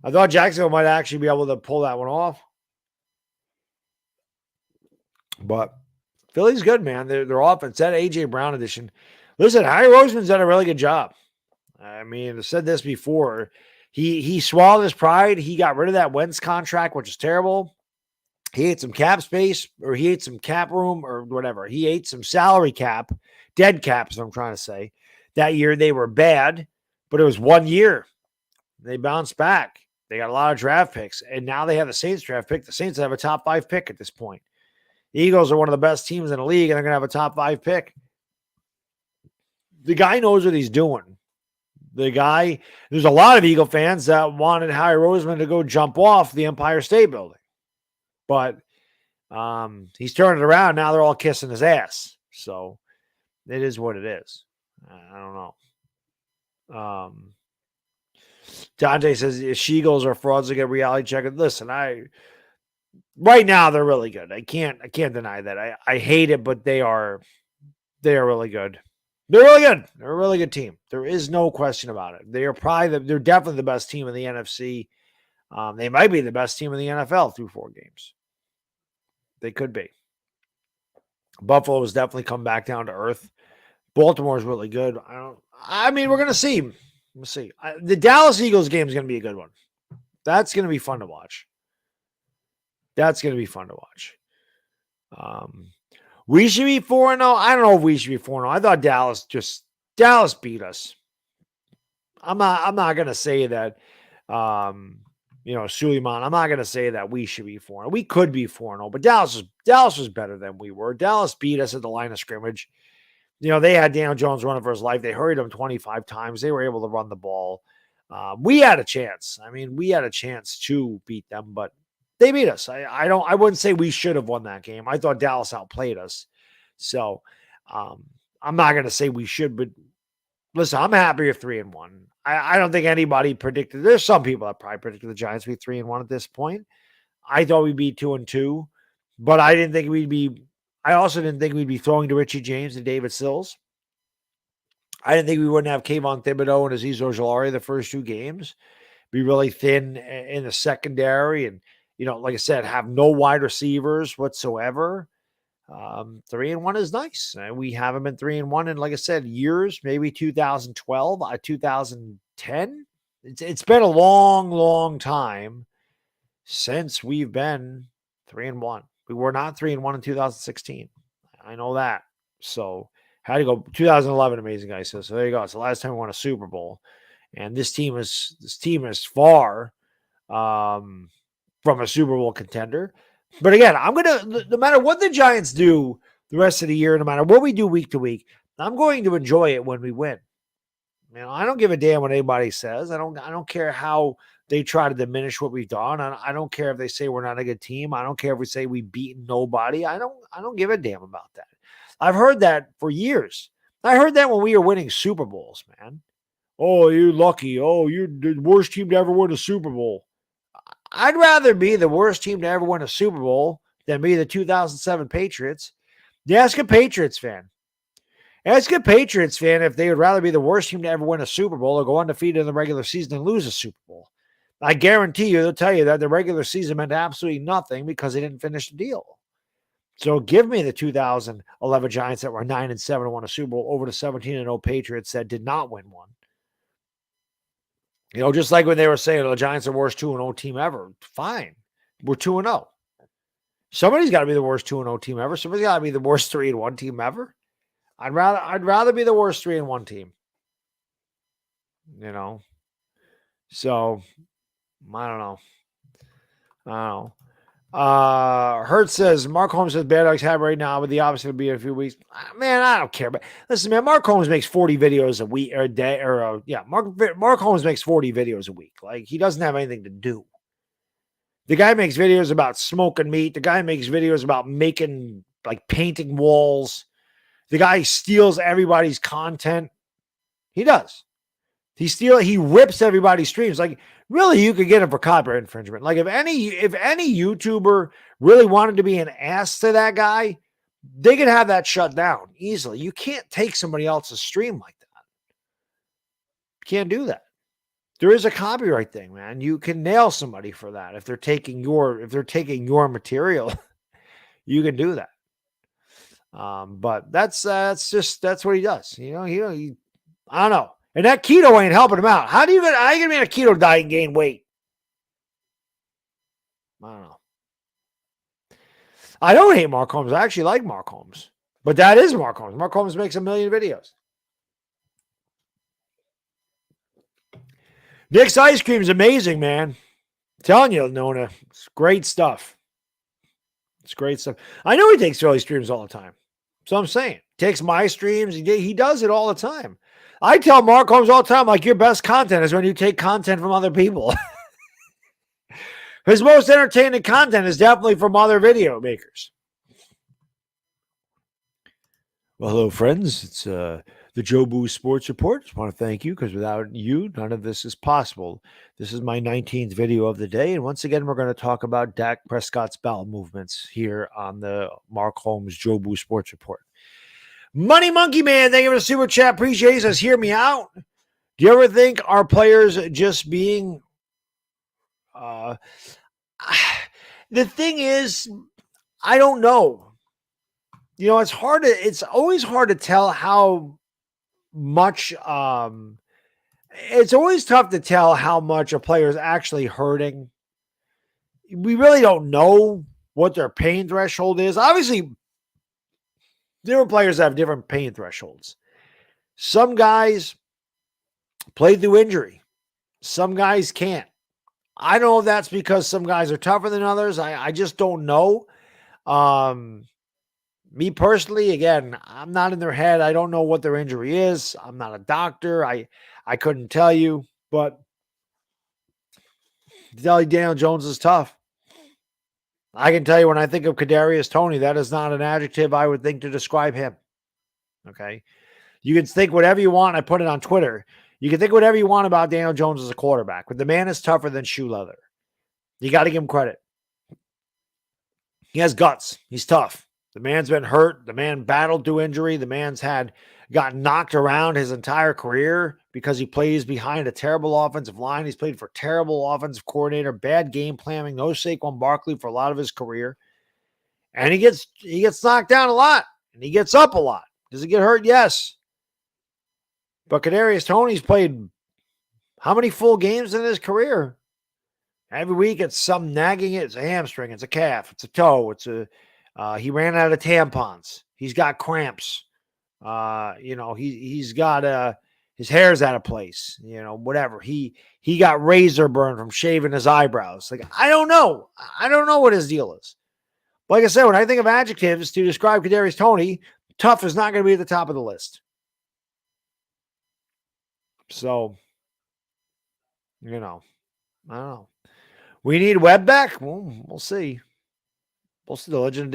I thought Jacksonville might actually be able to pull that one off. But Philly's good, man. Their offense, that A.J. Brown edition. Listen, Harry Roseman's done a really good job. I mean, I've said this before. He swallowed his pride. He got rid of that Wentz contract, which is terrible. He ate some cap space, or he ate some cap room, or whatever. He ate some salary cap, dead cap is what I'm trying to say. That year they were bad, but it was 1 year. They bounced back. They got a lot of draft picks, and now they have the Saints draft pick. The Saints have a top 5 pick at this point. The Eagles are one of the best teams in the league, and they're going to have a top 5 pick. The guy knows what he's doing. There's a lot of Eagle fans that wanted Harry Roseman to go jump off the Empire State Building. But he's turning it around. Now they're all kissing his ass. So it is what it is. I don't know. Dante says She-Eagles are frauds to get reality check. Listen, right now they're really good. I can't deny that. I hate it, but they are really good. They're really good. They're a really good team. There is no question about it. They're definitely the best team in the NFC. They might be the best team in the NFL through 4 games. They could be. Buffalo has definitely come back down to earth. Baltimore is really good. We're going to see. We'll see. The Dallas Eagles game is going to be a good one. That's going to be fun to watch. We should be 4-0. I don't know if we should be 4-0. I thought Dallas beat us. I'm not going to say that, Suleiman, I'm not going to say that we should be 4-0. We could be 4-0, but Dallas was better than we were. Dallas beat us at the line of scrimmage. They had Daniel Jones running for his life. They hurried him 25 times. They were able to run the ball. We had a chance. We had a chance to beat them, but they beat us. I wouldn't say we should have won that game. I thought Dallas outplayed us. So I'm not going to say we should, but listen, I'm happy with 3-1. I don't think anybody predicted. There's some people that probably predicted the Giants would be 3-1 at this point. I thought we'd be 2-2, but I didn't think we'd be. I also didn't think we'd be throwing to Richie James and David Sills. I didn't think we wouldn't have Kayvon Thibodeau and Azeez Ojulari the first 2 games. Be really thin in the secondary, and like I said, have no wide receivers whatsoever. 3-1 is nice. We haven't been 3-1 in, like I said, years, maybe 2012, 2010. It's been a long, long time since we've been 3-1. We were not 3-1 in 2016. I know that. So had to go 2011. Amazing guy says. So there you go. It's the last time we won a Super Bowl, and this team is far from a Super Bowl contender. But again, no matter what the Giants do the rest of the year, no matter what we do week to week, I'm going to enjoy it when we win. I don't give a damn what anybody says. I don't care how they try to diminish what we've done. I don't care if they say we're not a good team. I don't care if we say we beat nobody. I don't give a damn about that. I've heard that for years. I heard that when we were winning Super Bowls, man. Oh, you're lucky. Oh, you're the worst team to ever win a Super Bowl. I'd rather be the worst team to ever win a Super Bowl than be the 2007 Patriots. Ask a Patriots fan. Ask a Patriots fan if they would rather be the worst team to ever win a Super Bowl or go undefeated in the regular season and lose a Super Bowl. I guarantee you they'll tell you that the regular season meant absolutely nothing because they didn't finish the deal. So give me the 2011 Giants that were 9-7 and won a Super Bowl over the 17-0 Patriots that did not win one. Just like when they were saying the Giants are the worst 2-0 team ever. Fine. We're 2-0. Somebody's got to be the worst 2-0 team ever. Somebody's got to be the worst 3-1 team ever. I'd rather be the worst 3-1 team. So I don't know. Hertz says Mark Holmes says Baddog's have right now, but the opposite will be in a few weeks. Man, I don't care. But listen, man, Mark Holmes makes 40 videos a week or a day, Mark Holmes makes 40 videos a week. Like, he doesn't have anything to do. The guy makes videos about smoking meat. The guy makes videos about painting walls. The guy steals everybody's content. He does. He rips everybody's streams. Like, really, you could get him for copyright infringement. Like, if any YouTuber really wanted to be an ass to that guy, they could have that shut down easily. You can't take somebody else's stream like that. You can't do that. There is a copyright thing, man. You can nail somebody for that. If they're taking your material, you can do that. But that's what he does. I don't know. And that keto ain't helping him out. How you gonna be on a keto diet and gain weight? I don't know. I don't hate Mark Holmes. I actually like Mark Holmes. But that is Mark Holmes. Mark Holmes makes 1 million videos. Nick's ice cream is amazing, man. I'm telling you, Nona, it's great stuff. It's great stuff. I know he takes Philly streams all the time. So I'm saying, takes my streams. He does it all the time. I tell Mark Holmes all the time, like, your best content is when you take content from other people. His most entertaining content is definitely from other video makers. Well, hello, friends. It's the Joe Boo Sports Report. Just want to thank you because without you, none of this is possible. This is my 19th video of the day. And once again, we're going to talk about Dak Prescott's bowel movements here on the Mark Holmes Joe Boo Sports Report. Money Monkey Man, thank you for the super chat. Appreciate it. Says, hear me out. Do you ever think our players just being the thing is, I don't know. It's always hard to tell how much it's always tough to tell how much a player is actually hurting. We really don't know what their pain threshold is. Obviously, different players have different pain thresholds. Some guys play through injury. Some guys can't. I don't know if that's because some guys are tougher than others. I just don't know. Me personally, again, I'm not in their head. I don't know what their injury is. I'm not a doctor. I couldn't tell you, but to tell you Daniel Jones is tough. I can tell you when I think of Kadarius Toney, that is not an adjective I would think to describe him. Okay. You can think whatever you want. I put it on Twitter. You can think whatever you want about Daniel Jones as a quarterback, but the man is tougher than shoe leather. You got to give him credit. He has guts. He's tough. The man's been hurt. The man battled through injury. The man's got knocked around his entire career because he plays behind a terrible offensive line. He's played for terrible offensive coordinator, bad game planning, no Saquon Barkley for a lot of his career. And he gets knocked down a lot, and he gets up a lot. Does he get hurt? Yes. But Kadarius Toney's played how many full games in his career? Every week it's some nagging. It's a hamstring. It's a calf. It's a toe. He ran out of tampons. He's got cramps. He's got his hair's out of place. Whatever. He got razor burn from shaving his eyebrows. Like, I don't know. I don't know what his deal is. Like I said, when I think of adjectives to describe Kadarius Toney, tough is not going to be at the top of the list. So, I don't know. We need Webb back. Well, we'll see. We'll see. The legend of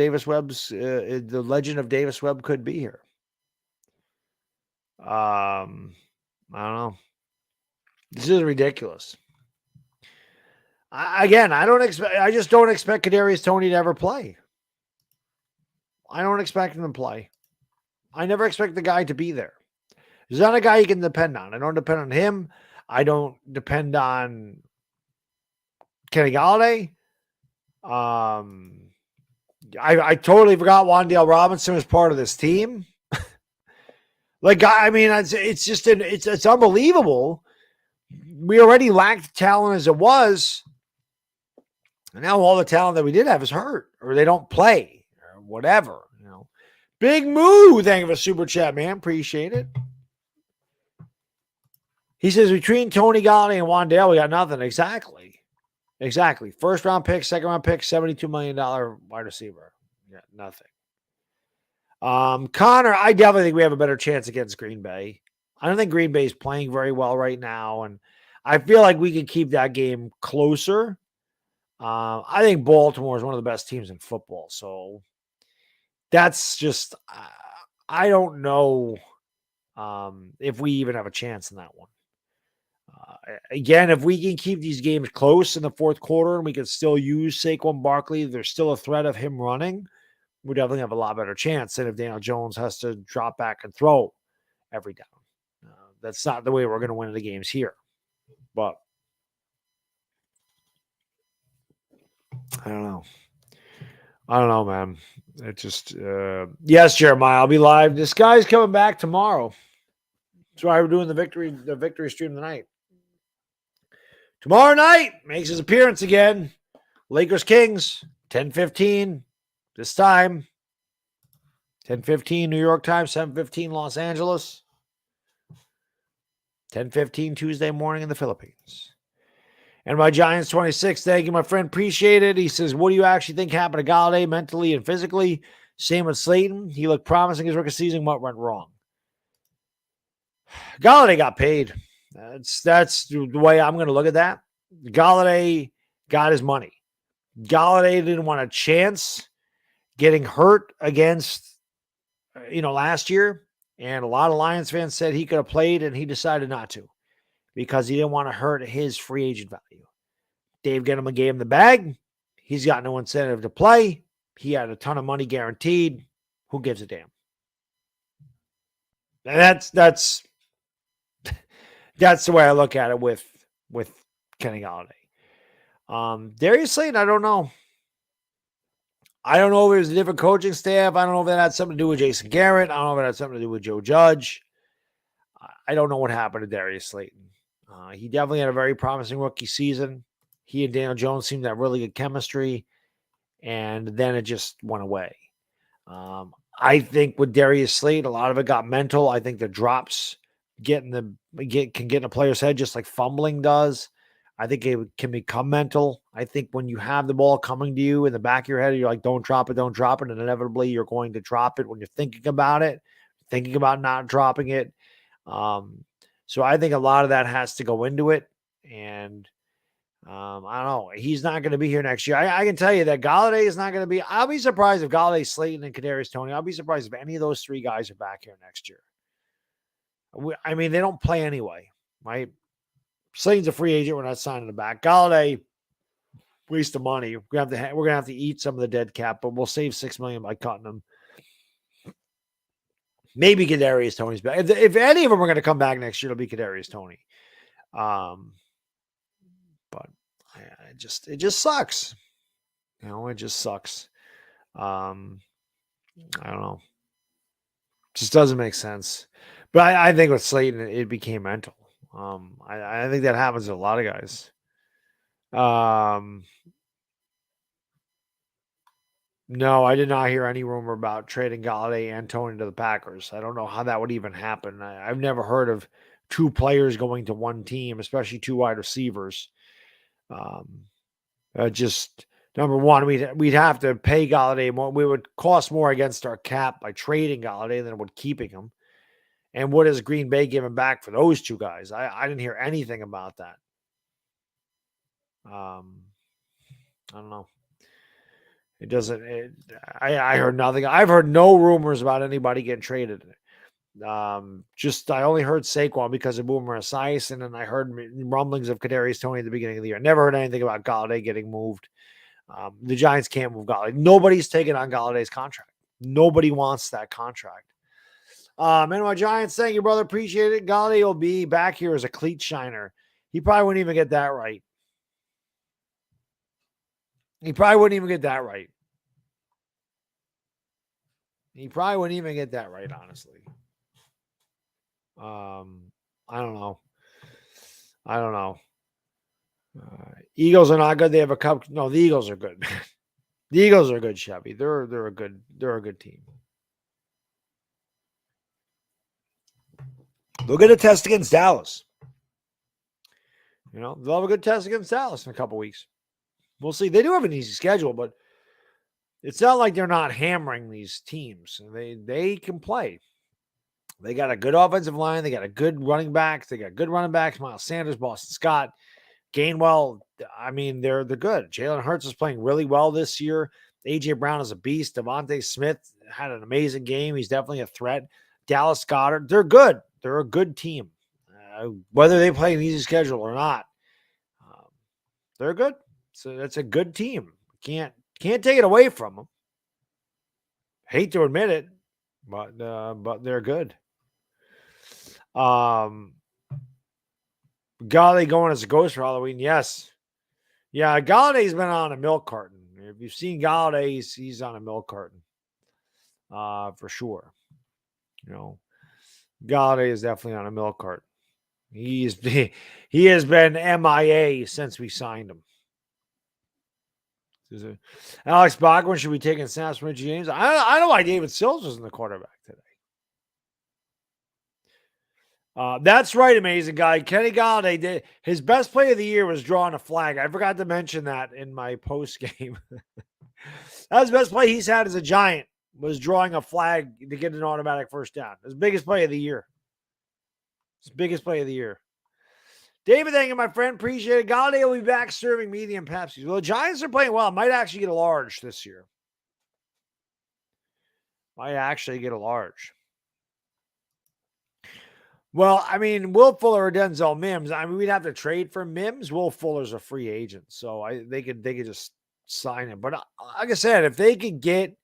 Davis Webb could be here. I don't know. This is ridiculous. I just don't expect Kadarius Toney to ever play. I don't expect him to play. I never expect the guy to be there. He's not a guy you can depend on. I don't depend on him. I don't depend on Kenny Galladay. I totally forgot Wan'Dale Robinson was part of this team. It's unbelievable. We already lacked talent as it was. And now all the talent that we did have is hurt or they don't play or whatever. Big Moo, thank you for super chat, man. Appreciate it. He says between Tony Galladay and Wan'Dale, we got nothing. Exactly. First round pick, second round pick, $72 million wide receiver. Yeah, nothing. Connor, I definitely think we have a better chance against Green Bay. I don't think Green Bay is playing very well right now, and I feel like we could keep that game closer. I think Baltimore is one of the best teams in football, so that's just I don't know if we even have a chance in that one. Again, if we can keep these games close in the fourth quarter and we can still use Saquon Barkley, there's still a threat of him running, we definitely have a lot better chance than if Daniel Jones has to drop back and throw every down. That's not the way we're going to win the games here. But I don't know, man. It just, yes, Jeremiah, I'll be live. This guy's coming back tomorrow. That's why we're doing the victory stream tonight. Tomorrow night makes his appearance again. Lakers Kings, 10:15 this time. 10:15 New York time, 7:15 Los Angeles. 10:15 Tuesday morning in the Philippines. And my Giants 26. Thank you, my friend. Appreciate it. He says, what do you actually think happened to Galladay mentally and physically? Same with Slayton. He looked promising his rookie season. What went wrong? Galladay got paid. That's the way I'm going to look at that. Galladay got his money. Galladay didn't want a chance getting hurt against, last year. And a lot of Lions fans said he could have played, and he decided not to because he didn't want to hurt his free agent value. Dave Gettleman gave him the bag. He's got no incentive to play. He had a ton of money guaranteed. Who gives a damn? And that's the way I look at it with Kenny Galladay. Darius Slayton, I don't know. I don't know if it was a different coaching staff. I don't know if that had something to do with Jason Garrett. I don't know if it had something to do with Joe Judge. I don't know what happened to Darius Slayton. He definitely had a very promising rookie season. He and Daniel Jones seemed to have really good chemistry, and then it just went away. I think with Darius Slayton, a lot of it got mental. I think the drops can get in a player's head just like fumbling does. I think it can become mental. I think when you have the ball coming to you in the back of your head, you're like, don't drop it. And inevitably you're going to drop it when you're thinking about it, thinking about not dropping it. So I think a lot of that has to go into it. And I don't know. He's not going to be here next year. I can tell you that Galladay is not going to be. I'll be surprised if Galladay, Slayton, and Kadarius Toney. I'll be surprised if any of those three guys are back here next year. I mean, they don't play anyway, right? Slayton's a free agent. We're not signing him back. Galladay, waste of money. We're gonna have to eat some of the dead cap, but we'll save $6 million by cutting them. Maybe Kadarius Toney's back. If any of them are going to come back next year, it'll be Kadarius Toney. But it just sucks. It just sucks. I don't know. It just doesn't make sense. But I think with Slayton, it became mental. I think that happens to a lot of guys. No, I did not hear any rumor about trading Galladay and Toney to the Packers. I don't know how that would even happen. I've never heard of two players going to one team, especially two wide receivers. Just number one, we'd have to pay Galladay more. We would cost more against our cap by trading Galladay than it would keeping him. And what is Green Bay giving back for those two guys? I didn't hear anything about that. I don't know. It doesn't. I heard nothing. I've heard no rumors about anybody getting traded. Just I only heard Saquon because of Boomer Esiason, and then I heard rumblings of Kadarius Toney at the beginning of the year. Never heard anything about Galladay getting moved. The Giants can't move Galladay. Nobody's taking on Galladay's contract. Nobody wants that contract. Anyway, Giants, thank you, brother. Appreciate it. Galladay will be back here as a cleat shiner. He probably wouldn't even get that right. He probably wouldn't even get that right. Honestly. I don't know. Eagles are not good. They have a cup. No, the Eagles are good. The Eagles are good, Chevy. They're a good team. They'll get a test against Dallas. They'll have a good test against Dallas in a couple weeks. We'll see. They do have an easy schedule, but it's not like they're not hammering these teams. They can play. They got a good offensive line. They got a good running back. They got good running backs. Miles Sanders, Boston Scott, Gainwell. I mean, they're good. Jalen Hurts is playing really well this year. A.J. Brown is a beast. Devontae Smith had an amazing game. He's definitely a threat. Dallas Goedert, they're good. They're a good team. Whether they play an easy schedule or not, they're good. So that's a good team. Can't take it away from them. Hate to admit it, but they're good. Galladay going as a ghost for Halloween. Yes. Yeah, Galladay's been on a milk carton. If you've seen Galladay, he's on a milk carton. For sure. Galladay is definitely on a milk carton. He has been MIA since we signed him. Alex Bachman should be taking snaps from Richie James. I don't know why David Sills was in the quarterback today. That's right, amazing guy. Kenny Galladay did his best play of the year was drawing a flag. I forgot to mention that in my post game. That was the best play he's had as a Giant, was drawing a flag to get an automatic first down. His biggest play of the year. David, thank you, my friend. Appreciate it. Galladay will be back serving medium Pepsi. Well, the Giants are playing well. Might actually get a large this year. Well, I mean, Will Fuller or Denzel Mims. I mean, we'd have to trade for Mims. Will Fuller's a free agent, so they could just sign him. But like I said, if they could get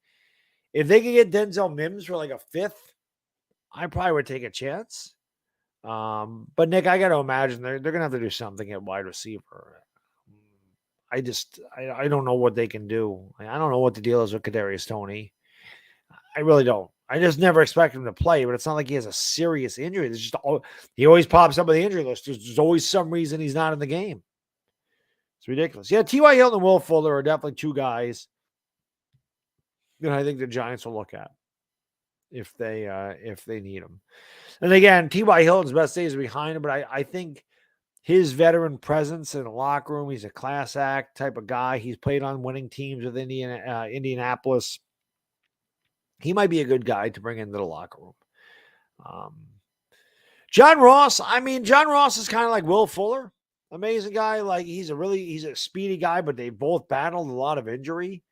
Denzel Mims for like a fifth, I probably would take a chance. But Nick, I got to imagine they're gonna have to do something at wide receiver. I don't know what they can do. I don't know what the deal is with Kadarius Toney. I really don't. I just never expect him to play, but it's not like he has a serious injury. It's just he always pops up on the injury list. There's always some reason he's not in the game. It's ridiculous. Yeah, T.Y. Hilton and Will Fuller are definitely two guys that I think the Giants will look at if they need him. And again, T.Y. Hilton's best days are behind him, but I think his veteran presence in the locker room, he's a class act type of guy. He's played on winning teams with Indianapolis. He might be a good guy to bring into the locker room. John Ross is kind of like Will Fuller. Amazing guy. Like he's a speedy guy, but they both battled a lot of injury.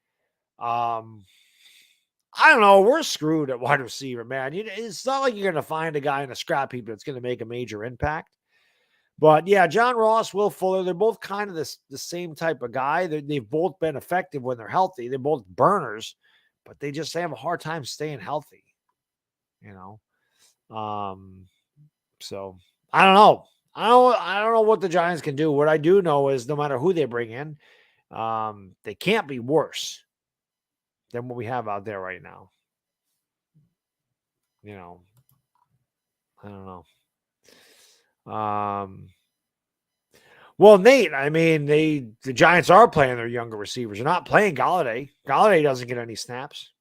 I don't know. We're screwed at wide receiver, man. It's not like you're going to find a guy in a scrap heap that's going to make a major impact. But yeah, John Ross, Will Fuller, they're both kind of the same type of guy. They've both been effective when they're healthy. They're both burners, but they just have a hard time staying healthy, So I don't know. I don't know what the Giants can do. What I do know is no matter who they bring in, they can't be worse than what we have out there right now. I don't know. Well, Nate, I mean, the Giants are playing their younger receivers. They're not playing Galladay. Galladay doesn't get any snaps.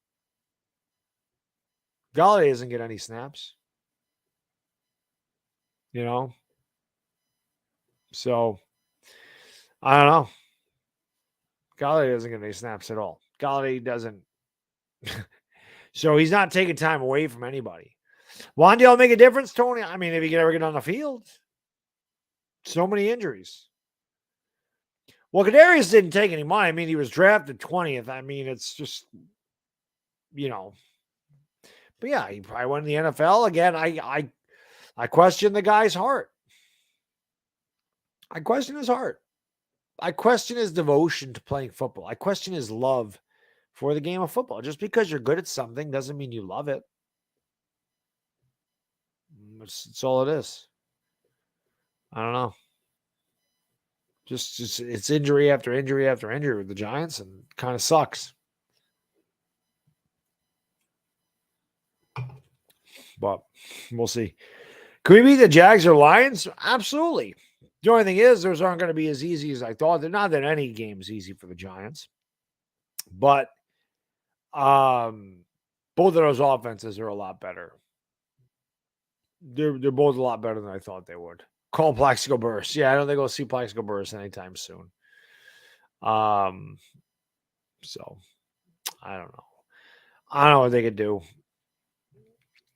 So, I don't know. Galladay doesn't get any snaps at all. Galladay doesn't. So he's not taking time away from anybody. Wan'Dale make a difference, Tony? I mean, if he could ever get on the field. So many injuries. Well, Kadarius didn't take any money. I mean, he was drafted 20th. I mean, it's just, you know. But yeah, he probably went in the NFL. Again, I question the guy's heart. I question his heart. I question his devotion to playing football. I question his love for the game of football. Just because you're good at something doesn't mean you love it. That's all it is. I don't know. Just it's injury after injury after injury with the Giants, and kind of sucks. But we'll see. Can we beat the Jags or Lions? Absolutely. The only thing is, those aren't going to be as easy as I thought. They're not that any game's easy for the Giants. But both of those offenses are a lot better. They're both a lot better than I thought they would. Call Plaxico Burress. Yeah, I don't think we'll see Plaxico Burress anytime soon. So I don't know. I don't know what they could do.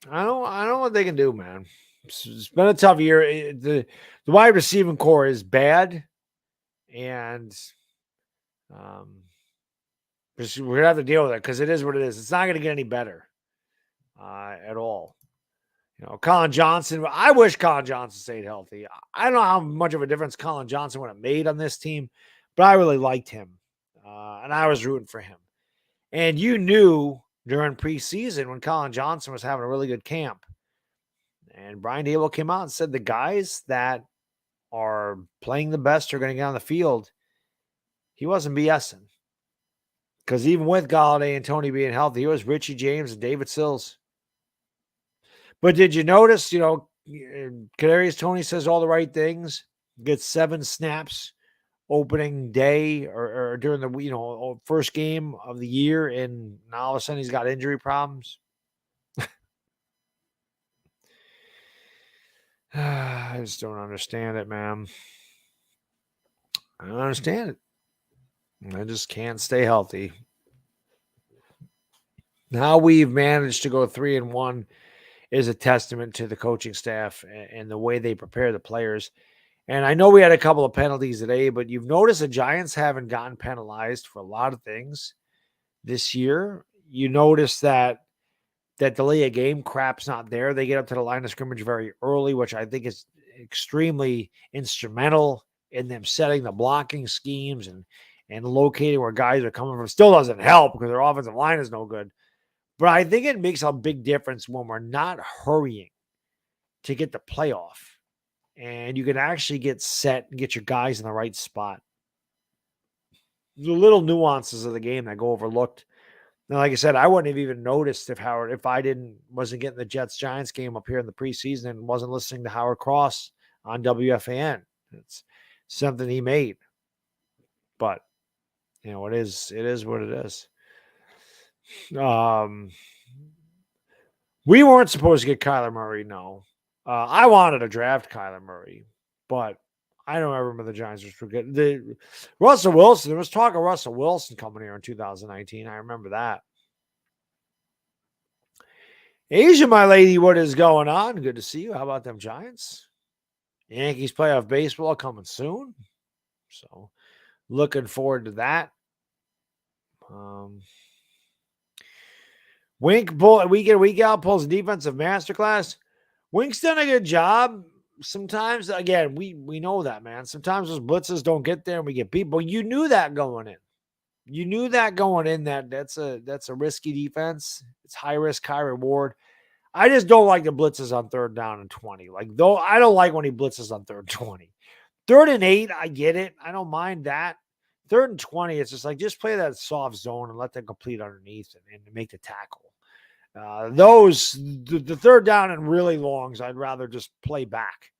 I don't know what they can do, man. It's been a tough year. The wide receiving core is bad, and we're gonna have to deal with it because it is what it is. It's not gonna get any better at all. You know, Colin Johnson. I wish Colin Johnson stayed healthy. I don't know how much of a difference Colin Johnson would have made on this team, but I really liked him, and I was rooting for him. And you knew during preseason when Colin Johnson was having a really good camp, and Brian Daboll came out and said the guys that are playing the best are going to get on the field. He wasn't BSing, because even with Golladay and Tony being healthy, it was Richie James and David Sills. But did you notice, you know, Kadarius Toney says all the right things, gets 7 snaps opening day or during the, you know, first game of the year, and now all of a sudden he's got injury problems. I just don't understand it, man. I don't understand it. I just can't stay healthy. Now we've managed to go 3-1 is a testament to the coaching staff and the way they prepare the players. And I know we had a couple of penalties today, but you've noticed the Giants haven't gotten penalized for a lot of things this year. You notice that delay of game crap's not there. They get up to the line of scrimmage very early, which I think is extremely instrumental in them setting the blocking schemes and locating where guys are coming from. Still doesn't help because their offensive line is no good. But I think it makes a big difference when we're not hurrying to get the playoff, and you can actually get set and get your guys in the right spot. The little nuances of the game that go overlooked. Now, like I said, I wouldn't have even noticed if I wasn't getting the Jets-Giants game up here in the preseason and wasn't listening to Howard Cross on WFAN. It's something he made. But, you know, it is what it is. We weren't supposed to get Kyler Murray, no. I wanted to draft Kyler Murray, but I don't remember the Giants were good. Russell Wilson, there was talk of Russell Wilson coming here in 2019. I remember that. Asia, my lady, what is going on? Good to see you. How about them Giants? Yankees playoff baseball coming soon. So looking forward to that. Wink week in, week out pulls a defensive masterclass. Wink's done a good job. Sometimes, again, we know that, man. Sometimes those blitzes don't get there and we get beat. But you knew that going in. You knew that going in that's a risky defense. It's high risk, high reward. I just don't like the blitzes on 3rd down and 20. Though I don't like when he blitzes on 3rd and 20. 3rd and 8, I get it. I don't mind that. 3rd and 20, it's just just play that soft zone and let them complete underneath and make the tackle. The 3rd down and really longs, I'd rather just play back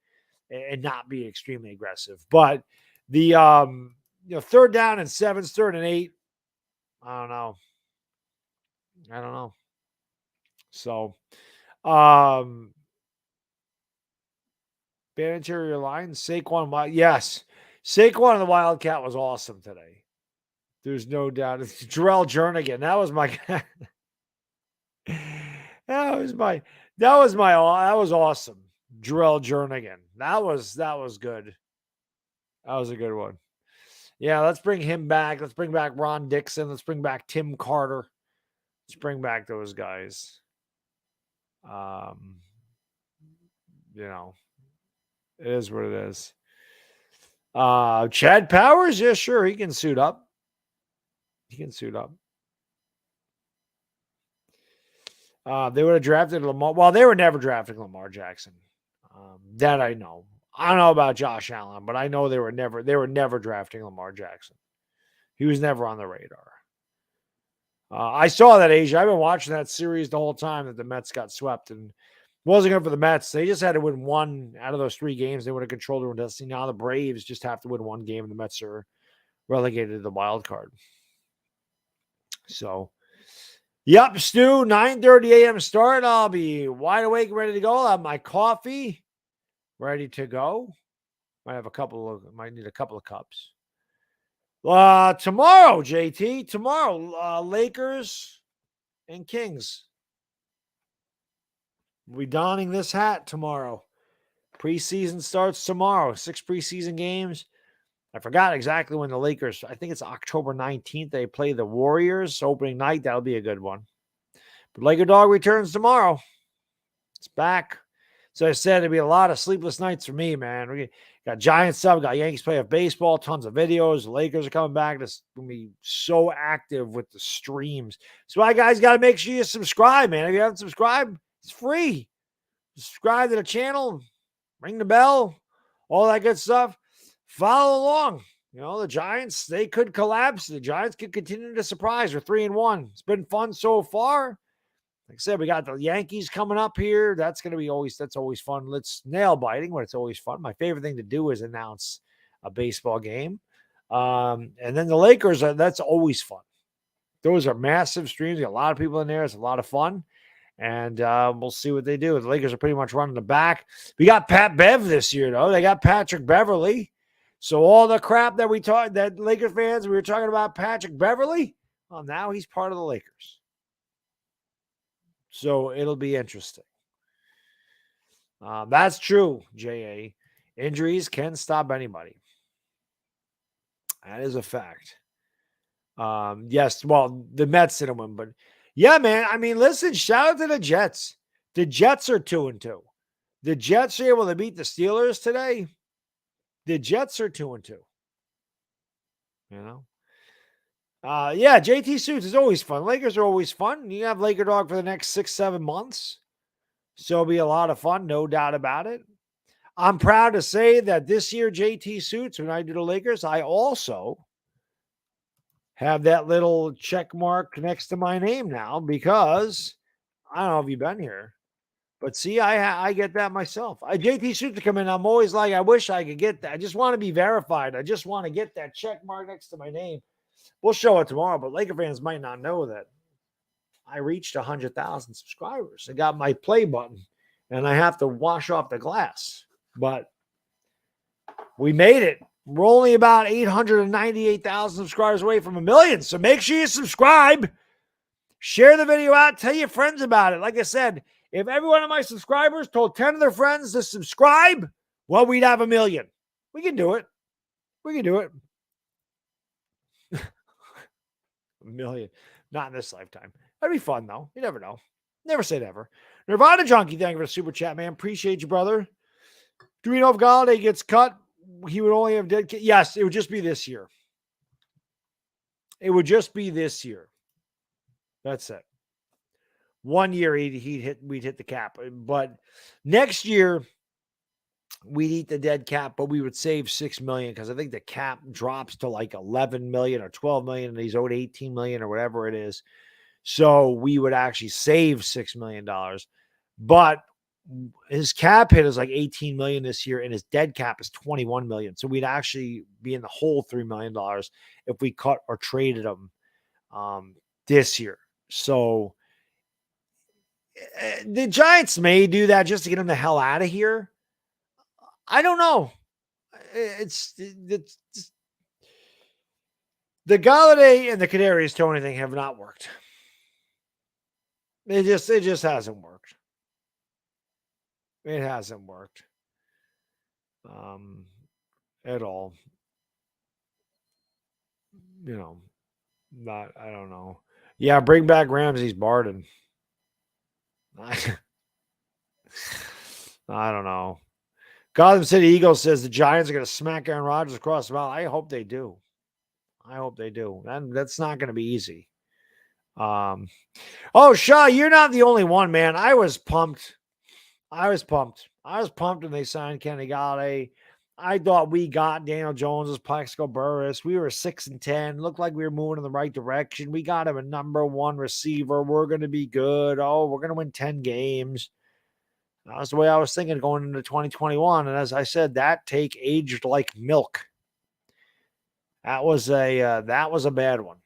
and not be extremely aggressive. But the 3rd down and 7s, 3rd and 8, I don't know. So, bad interior line, Saquon. Yes, Saquon and the Wildcat was awesome today. There's no doubt. It's Jarrell Jernigan. That was my guy. That was That was awesome. Jarrell Jernigan. That was good. That was a good one. Yeah, let's bring him back. Let's bring back Ron Dixon. Let's bring back Tim Carter. Let's bring back those guys. Um, it is what it is. Chad Powers, yeah, sure, he can suit up. He can suit up. They would have drafted Lamar. Well, they were never drafting Lamar Jackson. That I know. I don't know about Josh Allen, but I know they were never drafting Lamar Jackson. He was never on the radar. I saw that, Asia. I've been watching that series the whole time that the Mets got swept, and it wasn't good for the Mets. They just had to win one out of those 3 games. They would have controlled their own destiny. Now the Braves just have to win one game, and the Mets are relegated to the wild card. So, yep, Stu, 9:30 a.m. start. I'll be wide awake, ready to go. I'll have my coffee ready to go. Might need a couple of cups. Tomorrow, JT. Tomorrow, Lakers and Kings. We'll be donning this hat tomorrow. Preseason starts tomorrow. 6 preseason games. I forgot exactly when the Lakers, I think it's October 19th, they play the Warriors opening night. That'll be a good one. But LakerDog returns tomorrow. It's back. So I said it'd be a lot of sleepless nights for me, man. We got Giants stuff, we got Yankees playoff baseball, tons of videos. The Lakers are coming back. This will be so active with the streams. So why guys got to make sure you subscribe, man. If you haven't subscribed, it's free. Subscribe to the channel, ring the bell, all that good stuff. Follow along. The Giants, they could collapse. The Giants could continue to surprise. We're 3-1. It's been fun so far. Like I said, we got the Yankees coming up here. That's always fun. It's nail biting, but it's always fun. My favorite thing to do is announce a baseball game. And then the Lakers, that's always fun. Those are massive streams. Got a lot of people in there. It's a lot of fun. And we'll see what they do. The Lakers are pretty much running the back. We got Pat Bev this year, though. They got Patrick Beverly. So all the crap that Lakers fans, we were talking about Patrick Beverly, well, now he's part of the Lakers. So it'll be interesting. That's true, J.A. Injuries can stop anybody. That is a fact. Yes, well, the Mets didn't win, but yeah, man. I mean, listen, shout out to the Jets. The Jets are 2-2. The Jets are able to beat the Steelers today. The Jets are 2-2. Yeah, JT Suits is always fun. Lakers are always fun. You have LakerDog for the next 6-7 months. So it'll be a lot of fun, no doubt about it. I'm proud to say that this year, JT Suits, when I do the Lakers, I also have that little check mark next to my name now because I don't know if you've been here. But see, I get that myself. JT Suits to come in. I'm always like, I wish I could get that. I just want to be verified. I just want to get that check mark next to my name. We'll show it tomorrow, but Laker fans might not know that I reached 100,000 subscribers. I got my play button, and I have to wash off the glass. But we made it. We're only about 898,000 subscribers away from 1 million. So make sure you subscribe. Share the video out. Tell your friends about it. Like I said, if every one of my subscribers told 10 of their friends to subscribe, well, we'd have 1 million. We can do it. We can do it. 1 million. Not in this lifetime. That'd be fun, though. You never know. Never say never. Nirvana Junkie, thank you for the super chat, man. Appreciate you, brother. Do we know if Galladay gets cut? He would only have dead. Yes, it would just be this year. It would just be this year. That's it. 1 year we'd hit the cap. But next year, we'd eat the dead cap, but we would save $6 million because I think the cap drops to like 11 million or 12 million, and he's owed 18 million or whatever it is. So we would actually save $6 million. But his cap hit is like 18 million this year, and his dead cap is 21 million. So we'd actually be in the whole $3 million if we cut or traded him this year. So the Giants may do that just to get him the hell out of here. I don't know. It's the Galladay and the Kadarius Toney thing have not worked. It just hasn't worked. It hasn't worked at all. You know, not, I don't know. Yeah, bring back Ramsey's Barden. I don't know. Gotham City Eagles says the Giants are going to smack Aaron Rodgers across the mouth. I hope they do. I hope they do. That's not going to be easy. Oh, Shaw, you're not the only one, man. I was pumped. I was pumped when they signed Kenny Galladay. I thought we got Daniel Jones as Plaxico Burress. We were 6-10. Looked like we were moving in the right direction. We got him a number one receiver. We're going to be good. Oh, we're going to win 10 games. That was the way I was thinking going into 2021. And as I said, that take aged like milk. That was a bad one.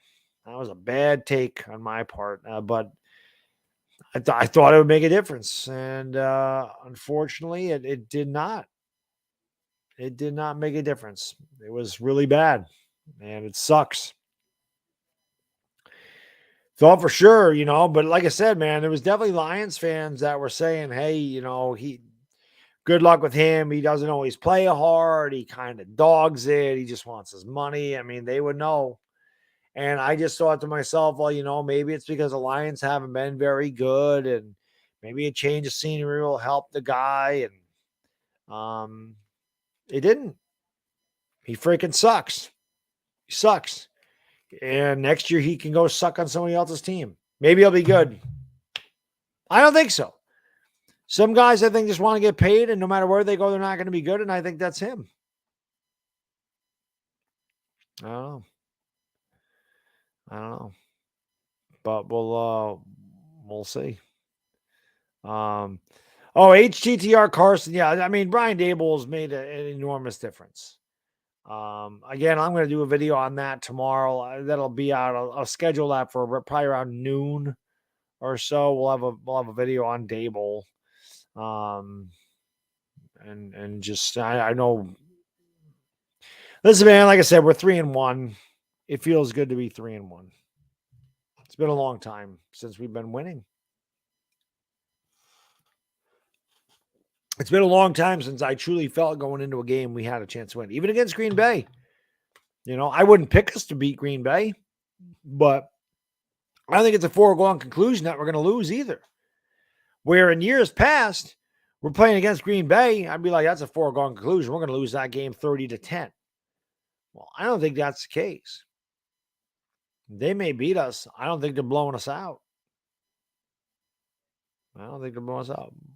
That was a bad take on my part. But I thought it would make a difference. And unfortunately, it did not. It did not make a difference. It was really bad. And it sucks. Thought for sure, but like I said, man, there was definitely Lions fans that were saying, hey, good luck with him. He doesn't always play hard. He kind of dogs it. He just wants his money. I mean, they would know. And I just thought to myself, well, maybe it's because the Lions haven't been very good, and maybe a change of scenery will help the guy. And it didn't. He freaking sucks. He sucks. And next year he can go suck on somebody else's team. Maybe he'll be good. I don't think so. Some guys, I think, just want to get paid, and no matter where they go, they're not going to be good. And I think that's him. I don't know. But we'll see. HTTR Carson. Yeah, I mean, Brian Daboll has made an enormous difference. Again, I'm going to do a video on that tomorrow. That'll be out. I'll schedule that for probably around noon or so. We'll have a video on Daboll. And just I know. Listen, man, like I said, we're 3-1. It feels good to be 3-1. It's been a long time since we've been winning. It's been a long time since I truly felt going into a game we had a chance to win, even against Green Bay. I wouldn't pick us to beat Green Bay, but I don't think it's a foregone conclusion that we're going to lose either. Where in years past, we're playing against Green Bay, I'd be like, that's a foregone conclusion. We're going to lose that game 30-10. Well, I don't think that's the case. They may beat us. I don't think they're blowing us out.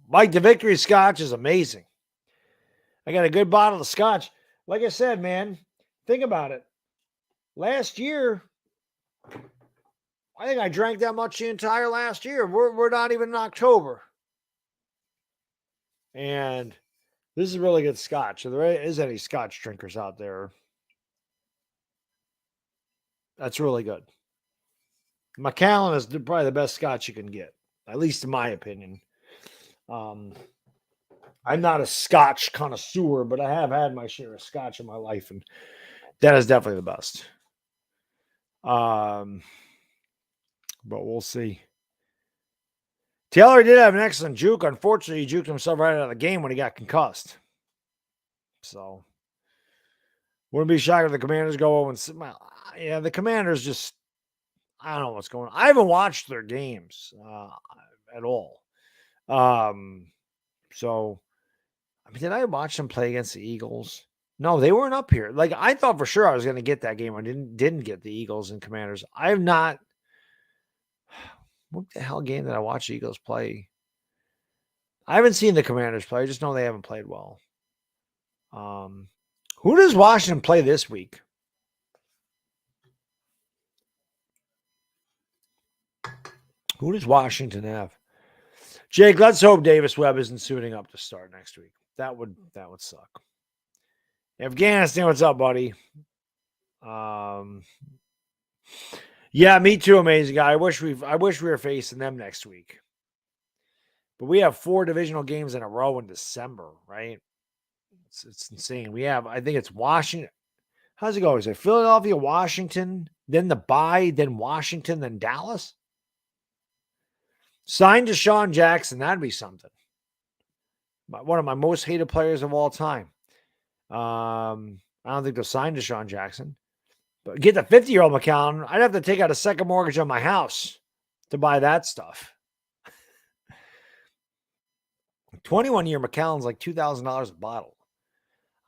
Mike, the victory scotch is amazing. I got a good bottle of scotch. Like I said, man, think about it. Last year, I think I drank that much the entire last year. We're not even in October. And this is really good scotch. If there is any scotch drinkers out there, that's really good. Macallan is probably the best scotch you can get, at least in my opinion. I'm not a scotch connoisseur, but I have had my share of scotch in my life, and that is definitely the best. But we'll see. Taylor did have an excellent juke. Unfortunately, he juked himself right out of the game when he got concussed. So, wouldn't be shocked if the Commanders go 0-6. Well, yeah, the Commanders just, I don't know what's going on. I haven't watched their games at all. So, I mean, did I watch them play against the Eagles? No, they weren't up here. Like, I thought for sure I was going to get that game. I didn't get the Eagles and Commanders. I have not. What the hell game did I watch the Eagles play? I haven't seen the Commanders play. I just know they haven't played well. Who does Washington play this week? Who does Washington have? Jake, let's hope Davis Webb isn't suiting up to start next week. That would suck. Afghanistan, what's up, buddy? Yeah, me too, amazing guy. I wish we were facing them next week. But we have 4 divisional games in a row in December, right? It's insane. We have, I think it's Washington. How's it go? Is it Philadelphia, Washington, then the bye, then Washington, then Dallas? Sign Deshaun Jackson. That'd be something. one of my most hated players of all time. I don't think they'll sign Deshaun Jackson. But get the 50-year-old McCown, I'd have to take out a second mortgage on my house to buy that stuff. 21-year McCown's like $2,000 a bottle.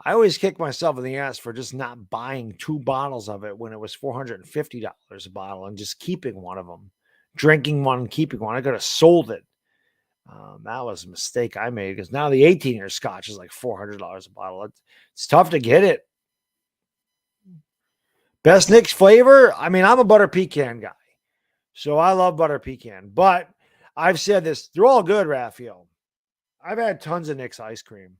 I always kick myself in the ass for just not buying 2 bottles of it when it was $450 a bottle and just keeping one of them, drinking one, keeping one. I could have sold it. That was a mistake I made because now the 18-year Scotch is like $400 a bottle. It's tough to get it. Best Knicks flavor? I mean, I'm a butter pecan guy, so I love butter pecan. But I've said this, they're all good, Raphael. I've had tons of Knicks ice cream.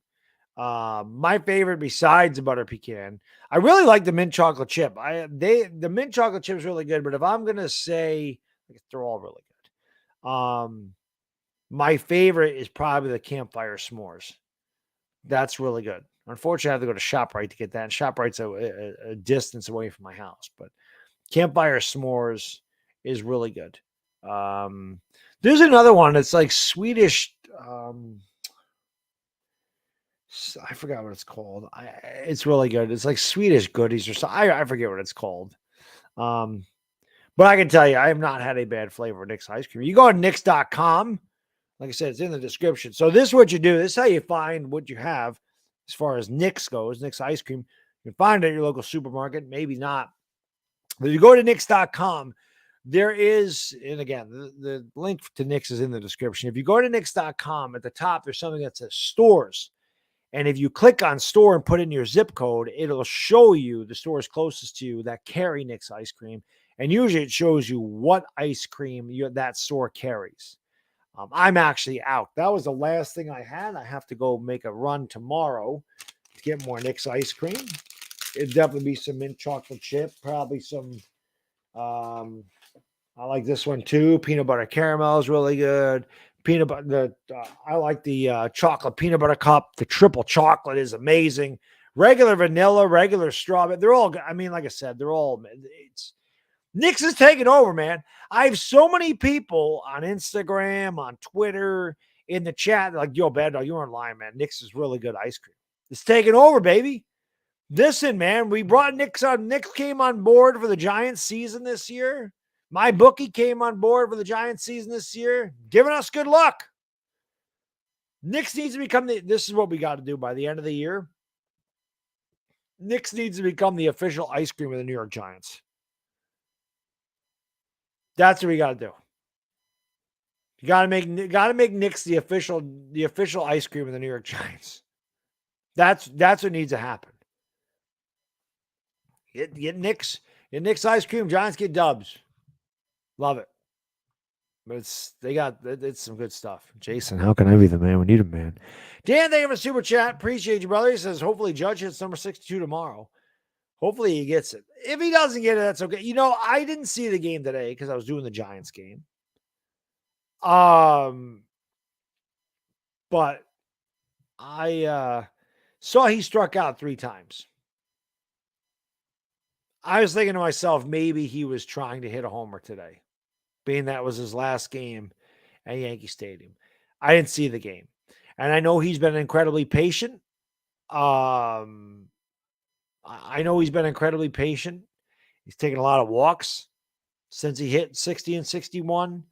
My favorite besides the butter pecan, I really like the mint chocolate chip. The mint chocolate chip is really good, but if I'm gonna say, they're all really good. My favorite is probably the campfire s'mores. That's really good. Unfortunately, I have to go to ShopRite to get that. And ShopRite's a distance away from my house, but campfire s'mores is really good. There's another one that's like Swedish. I forgot what it's called. It's really good. It's like Swedish goodies or something. I forget what it's called. But I can tell you, I have not had a bad flavor of Knicks ice cream. You go to Knicks.com. Like I said, it's in the description. So this is what you do. This is how you find what you have as far as Knicks goes, Knicks ice cream. You can find it at your local supermarket, maybe not. But if you go to Knicks.com, there is, and again, the link to Knicks is in the description. If you go to Knicks.com, at the top, there's something that says stores. And if you click on store and put in your zip code, it'll show you the stores closest to you that carry Knicks ice cream. And usually it shows you what ice cream that store carries. I'm actually out. That was the last thing I had. I have to go make a run tomorrow to get more Knicks ice cream. It'd definitely be some mint chocolate chip, probably some. I like this one too. Peanut butter caramel is really good. Peanut butter. I like the chocolate peanut butter cup. The triple chocolate is amazing. Regular vanilla, regular strawberry. They're all good. I mean, like I said, they're all. Knicks is taking over, man. I have so many people on Instagram, on Twitter, in the chat, like, yo, Baddog, you aren't lying, man. Knicks is really good ice cream. It's taking over, baby. Listen, man, we brought Knicks on. Knicks came on board for the Giants season this year. My bookie came on board for the Giants season this year, giving us good luck. Knicks needs to become this is what we got to do by the end of the year. Knicks needs to become the official ice cream of the New York Giants. That's what we got to do. You got to make Knicks the official ice cream of the New York Giants. That's what needs to happen. Get Knicks ice cream. Giants get dubs. Love it. But it's some good stuff. Jason, how can I be the man? We need a man. Dan, thank you for super chat. Appreciate you, brother. He says, hopefully Judge hits number 62 tomorrow. Hopefully he gets it. If he doesn't get it, that's okay. You know, I didn't see the game today because I was doing the Giants game. But I saw he struck out 3 times. I was thinking to myself, maybe he was trying to hit a homer today, being that was his last game at Yankee Stadium. I didn't see the game. And I know he's been incredibly patient. I know he's been incredibly patient. He's taken a lot of walks since he hit 60 and 61.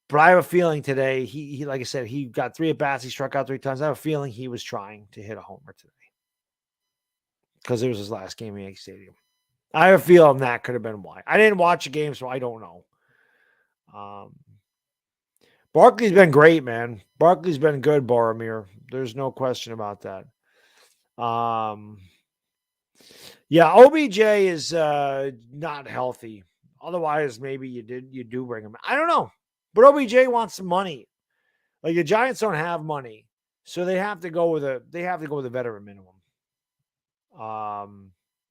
But I have a feeling today, he like I said, he got 3 at-bats. He struck out 3 times. I have a feeling he was trying to hit a homer today because it was his last game at Yankee Stadium. I have a feeling that could have been why. I didn't watch the game, so I don't know. Barkley's been great, man. Barkley's been good, Boromir. There's no question about that. Yeah, OBJ is not healthy. Otherwise, maybe you do bring him. I don't know. But OBJ wants some money. Like the Giants don't have money. So they have to go with a veteran minimum.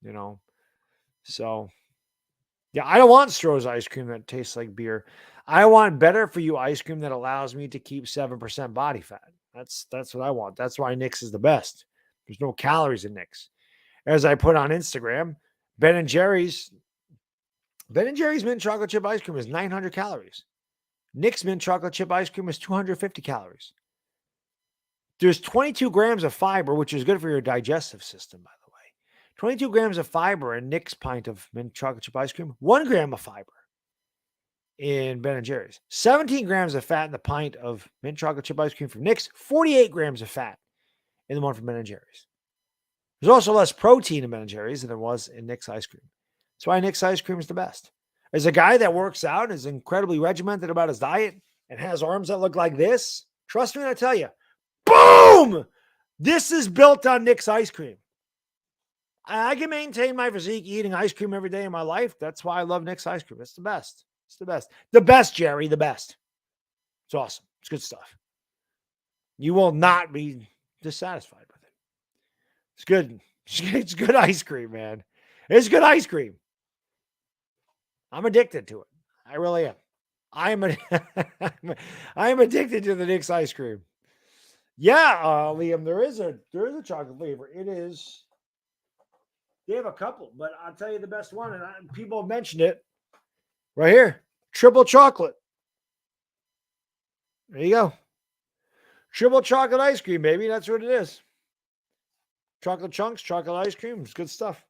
You know. So yeah, I don't want Stroh's ice cream that tastes like beer. I want better for you ice cream that allows me to keep 7% body fat. That's what I want. That's why Knicks is the best. There's no calories in Knicks. As I put on Instagram, Ben & Jerry's mint chocolate chip ice cream is 900 calories. Knicks mint chocolate chip ice cream is 250 calories. There's 22 grams of fiber, which is good for your digestive system, by the way. 22 grams of fiber in Nick's pint of mint chocolate chip ice cream. 1 gram of fiber in Ben & Jerry's. 17 grams of fat in the pint of mint chocolate chip ice cream from Nick's. 48 grams of fat in the one from Ben & Jerry's. There's also less protein in Ben & Jerry's than there was in Nick's ice cream. That's why Nick's ice cream is the best. As a guy that works out and is incredibly regimented about his diet and has arms that look like this, trust me when I tell you, boom! This is built on Nick's ice cream. I can maintain my physique eating ice cream every day of my life. That's why I love Nick's ice cream. It's the best. It's the best. The best, Jerry, the best. It's awesome. It's good stuff. You will not be dissatisfied with it. It's good. It's good ice cream, man. It's good ice cream. I'm addicted to it. I really am. I am addicted to the Nick's ice cream. Yeah, Liam, there is a chocolate flavor. It is. They have a couple, but I'll tell you the best one, and people have mentioned it right here. Triple chocolate. There you go. Triple chocolate ice cream, baby. That's what it is. Chocolate chunks, chocolate ice cream. It's good stuff.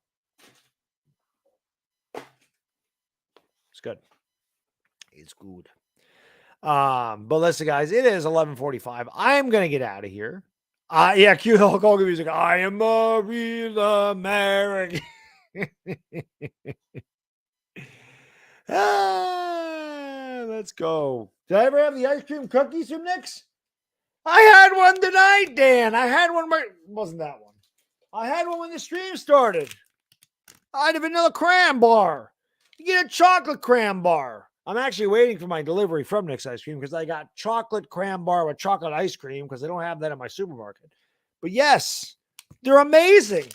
It's good. It's good. But listen, guys, it is 11:45. I'm gonna get out of here. Yeah, cue the Hulk Hogan music. I am a real American. Let's go. Did I ever have the ice cream cookies from Nick's? I had one tonight, Dan. I had one. Wasn't that one? I had one when the stream started. I had a vanilla cram bar. You get a chocolate cram bar. I'm actually waiting for my delivery from Nick's Ice Cream because I got chocolate cram bar with chocolate ice cream because they don't have that in my supermarket. But yes, they're amazing.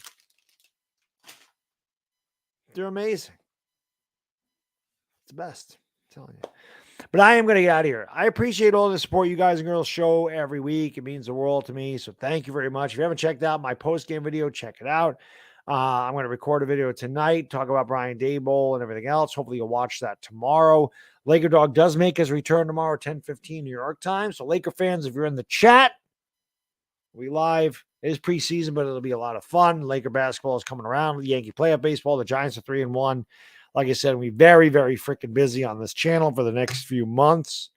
They're amazing. It's the best. I'm telling you. But I am going to get out of here. I appreciate all the support you guys and girls show every week. It means the world to me. So thank you very much. If you haven't checked out my post-game video, check it out. I'm going to record a video tonight, talk about Brian Daboll and everything else. Hopefully you'll watch that tomorrow. LakerDog does make his return tomorrow, 10:15 New York time. So Laker fans, if you're in the chat, we live. It is preseason, but it'll be a lot of fun. Laker basketball is coming around. The Yankee playoff baseball. The Giants are 3-1. Like I said, we'll be very, very freaking busy on this channel for the next few months.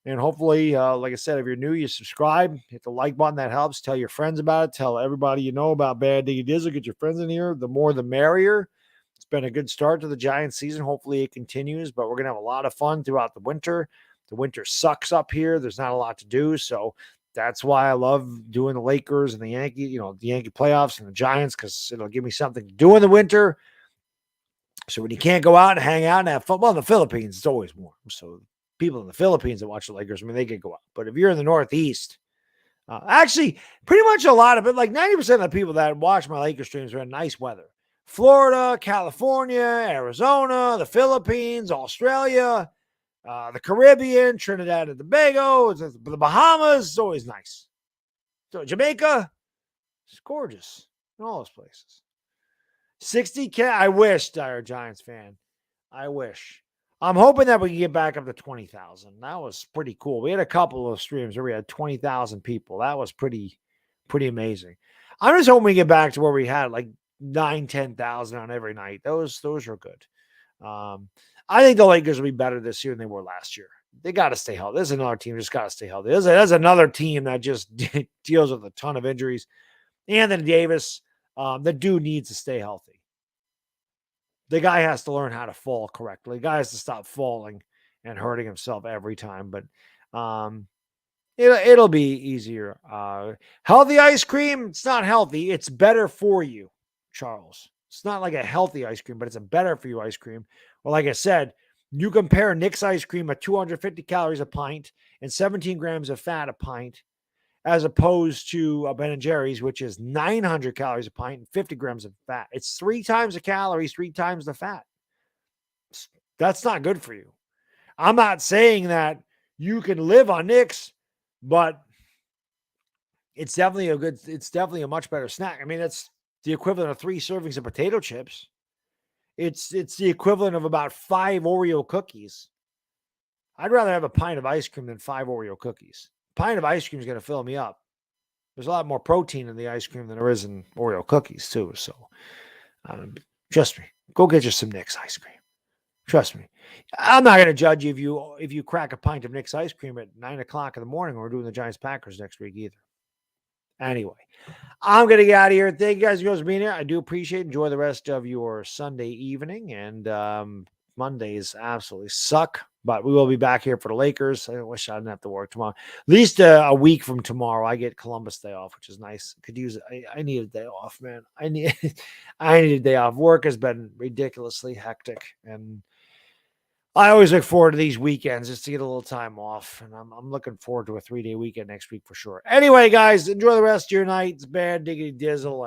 And hopefully, like I said, if you're new, you subscribe, hit the like button. That helps. Tell your friends about it. Tell everybody you know about Bad Diggy Dizzle. Get your friends in here. The more, the merrier. It's been a good start to the Giants season. Hopefully it continues, but we're going to have a lot of fun throughout the winter. The winter sucks up here. There's not a lot to do. So that's why I love doing the Lakers and the Yankee, the Yankee playoffs and the Giants, because it'll give me something to do in the winter. So when you can't go out and hang out and have fun, well, in the Philippines, it's always warm. So people in the Philippines that watch the Lakers, I mean, they can go out. But if you're in the Northeast, actually, pretty much a lot of it, like 90% of the people that watch my Lakers streams are in nice weather. Florida, California, Arizona, the Philippines, Australia, the Caribbean, Trinidad and Tobago, the Bahamas. It's always nice. So Jamaica, it's gorgeous in all those places. 60K. I wish, dire Giants fan. I wish. I'm hoping that we can get back up to 20,000. That was pretty cool. We had a couple of streams where we had 20,000 people. That was pretty amazing. I'm just hoping we get back to where we had like 9,000-10,000 on every night. Those are good. I think the Lakers will be better this year than they were last year. They got to stay healthy. There's another team just got to stay healthy. There's another team that just deals with a ton of injuries. Anthony Davis, the dude needs to stay healthy. The guy has to learn how to fall correctly. The guy has to stop falling and hurting himself every time. But it'll be easier. Healthy ice cream, it's not healthy. It's better for you, Charles. It's not like a healthy ice cream, but it's a better for you ice cream. Well, like I said, you compare Nick's ice cream at 250 calories a pint and 17 grams of fat a pint, as opposed to Ben & Jerry's, which is 900 calories a pint and 50 grams of fat. It's 3 times the calories, 3 times the fat. That's not good for you. I'm not saying that you can live on Nick's, but it's definitely a much better snack. I mean, it's the equivalent of 3 servings of potato chips. It's the equivalent of about 5 Oreo cookies. I'd rather have a pint of ice cream than 5 Oreo cookies. Pint of ice cream is going to fill me up. There's a lot more protein in the ice cream than there is in Oreo cookies, too. So, trust me, go get you some Knicks ice cream. Trust me. I'm not going to judge you if you crack a pint of Knicks ice cream at 9 o'clock in the morning when we're doing the Giants-Packers next week either. Anyway, I'm going to get out of here. Thank you guys for being here. I do appreciate it. Enjoy the rest of your Sunday evening. And Mondays absolutely suck, but we will be back here for the Lakers. I wish I didn't have to work tomorrow. At least a week from tomorrow, I get Columbus Day off, which is nice. Could use it. I need a day off, man. I need a day off. Work has been ridiculously hectic, and I always look forward to these weekends just to get a little time off, and I'm looking forward to a 3-day weekend next week for sure. Anyway, guys, enjoy the rest of your night. It's Bad Diggity Dizzle.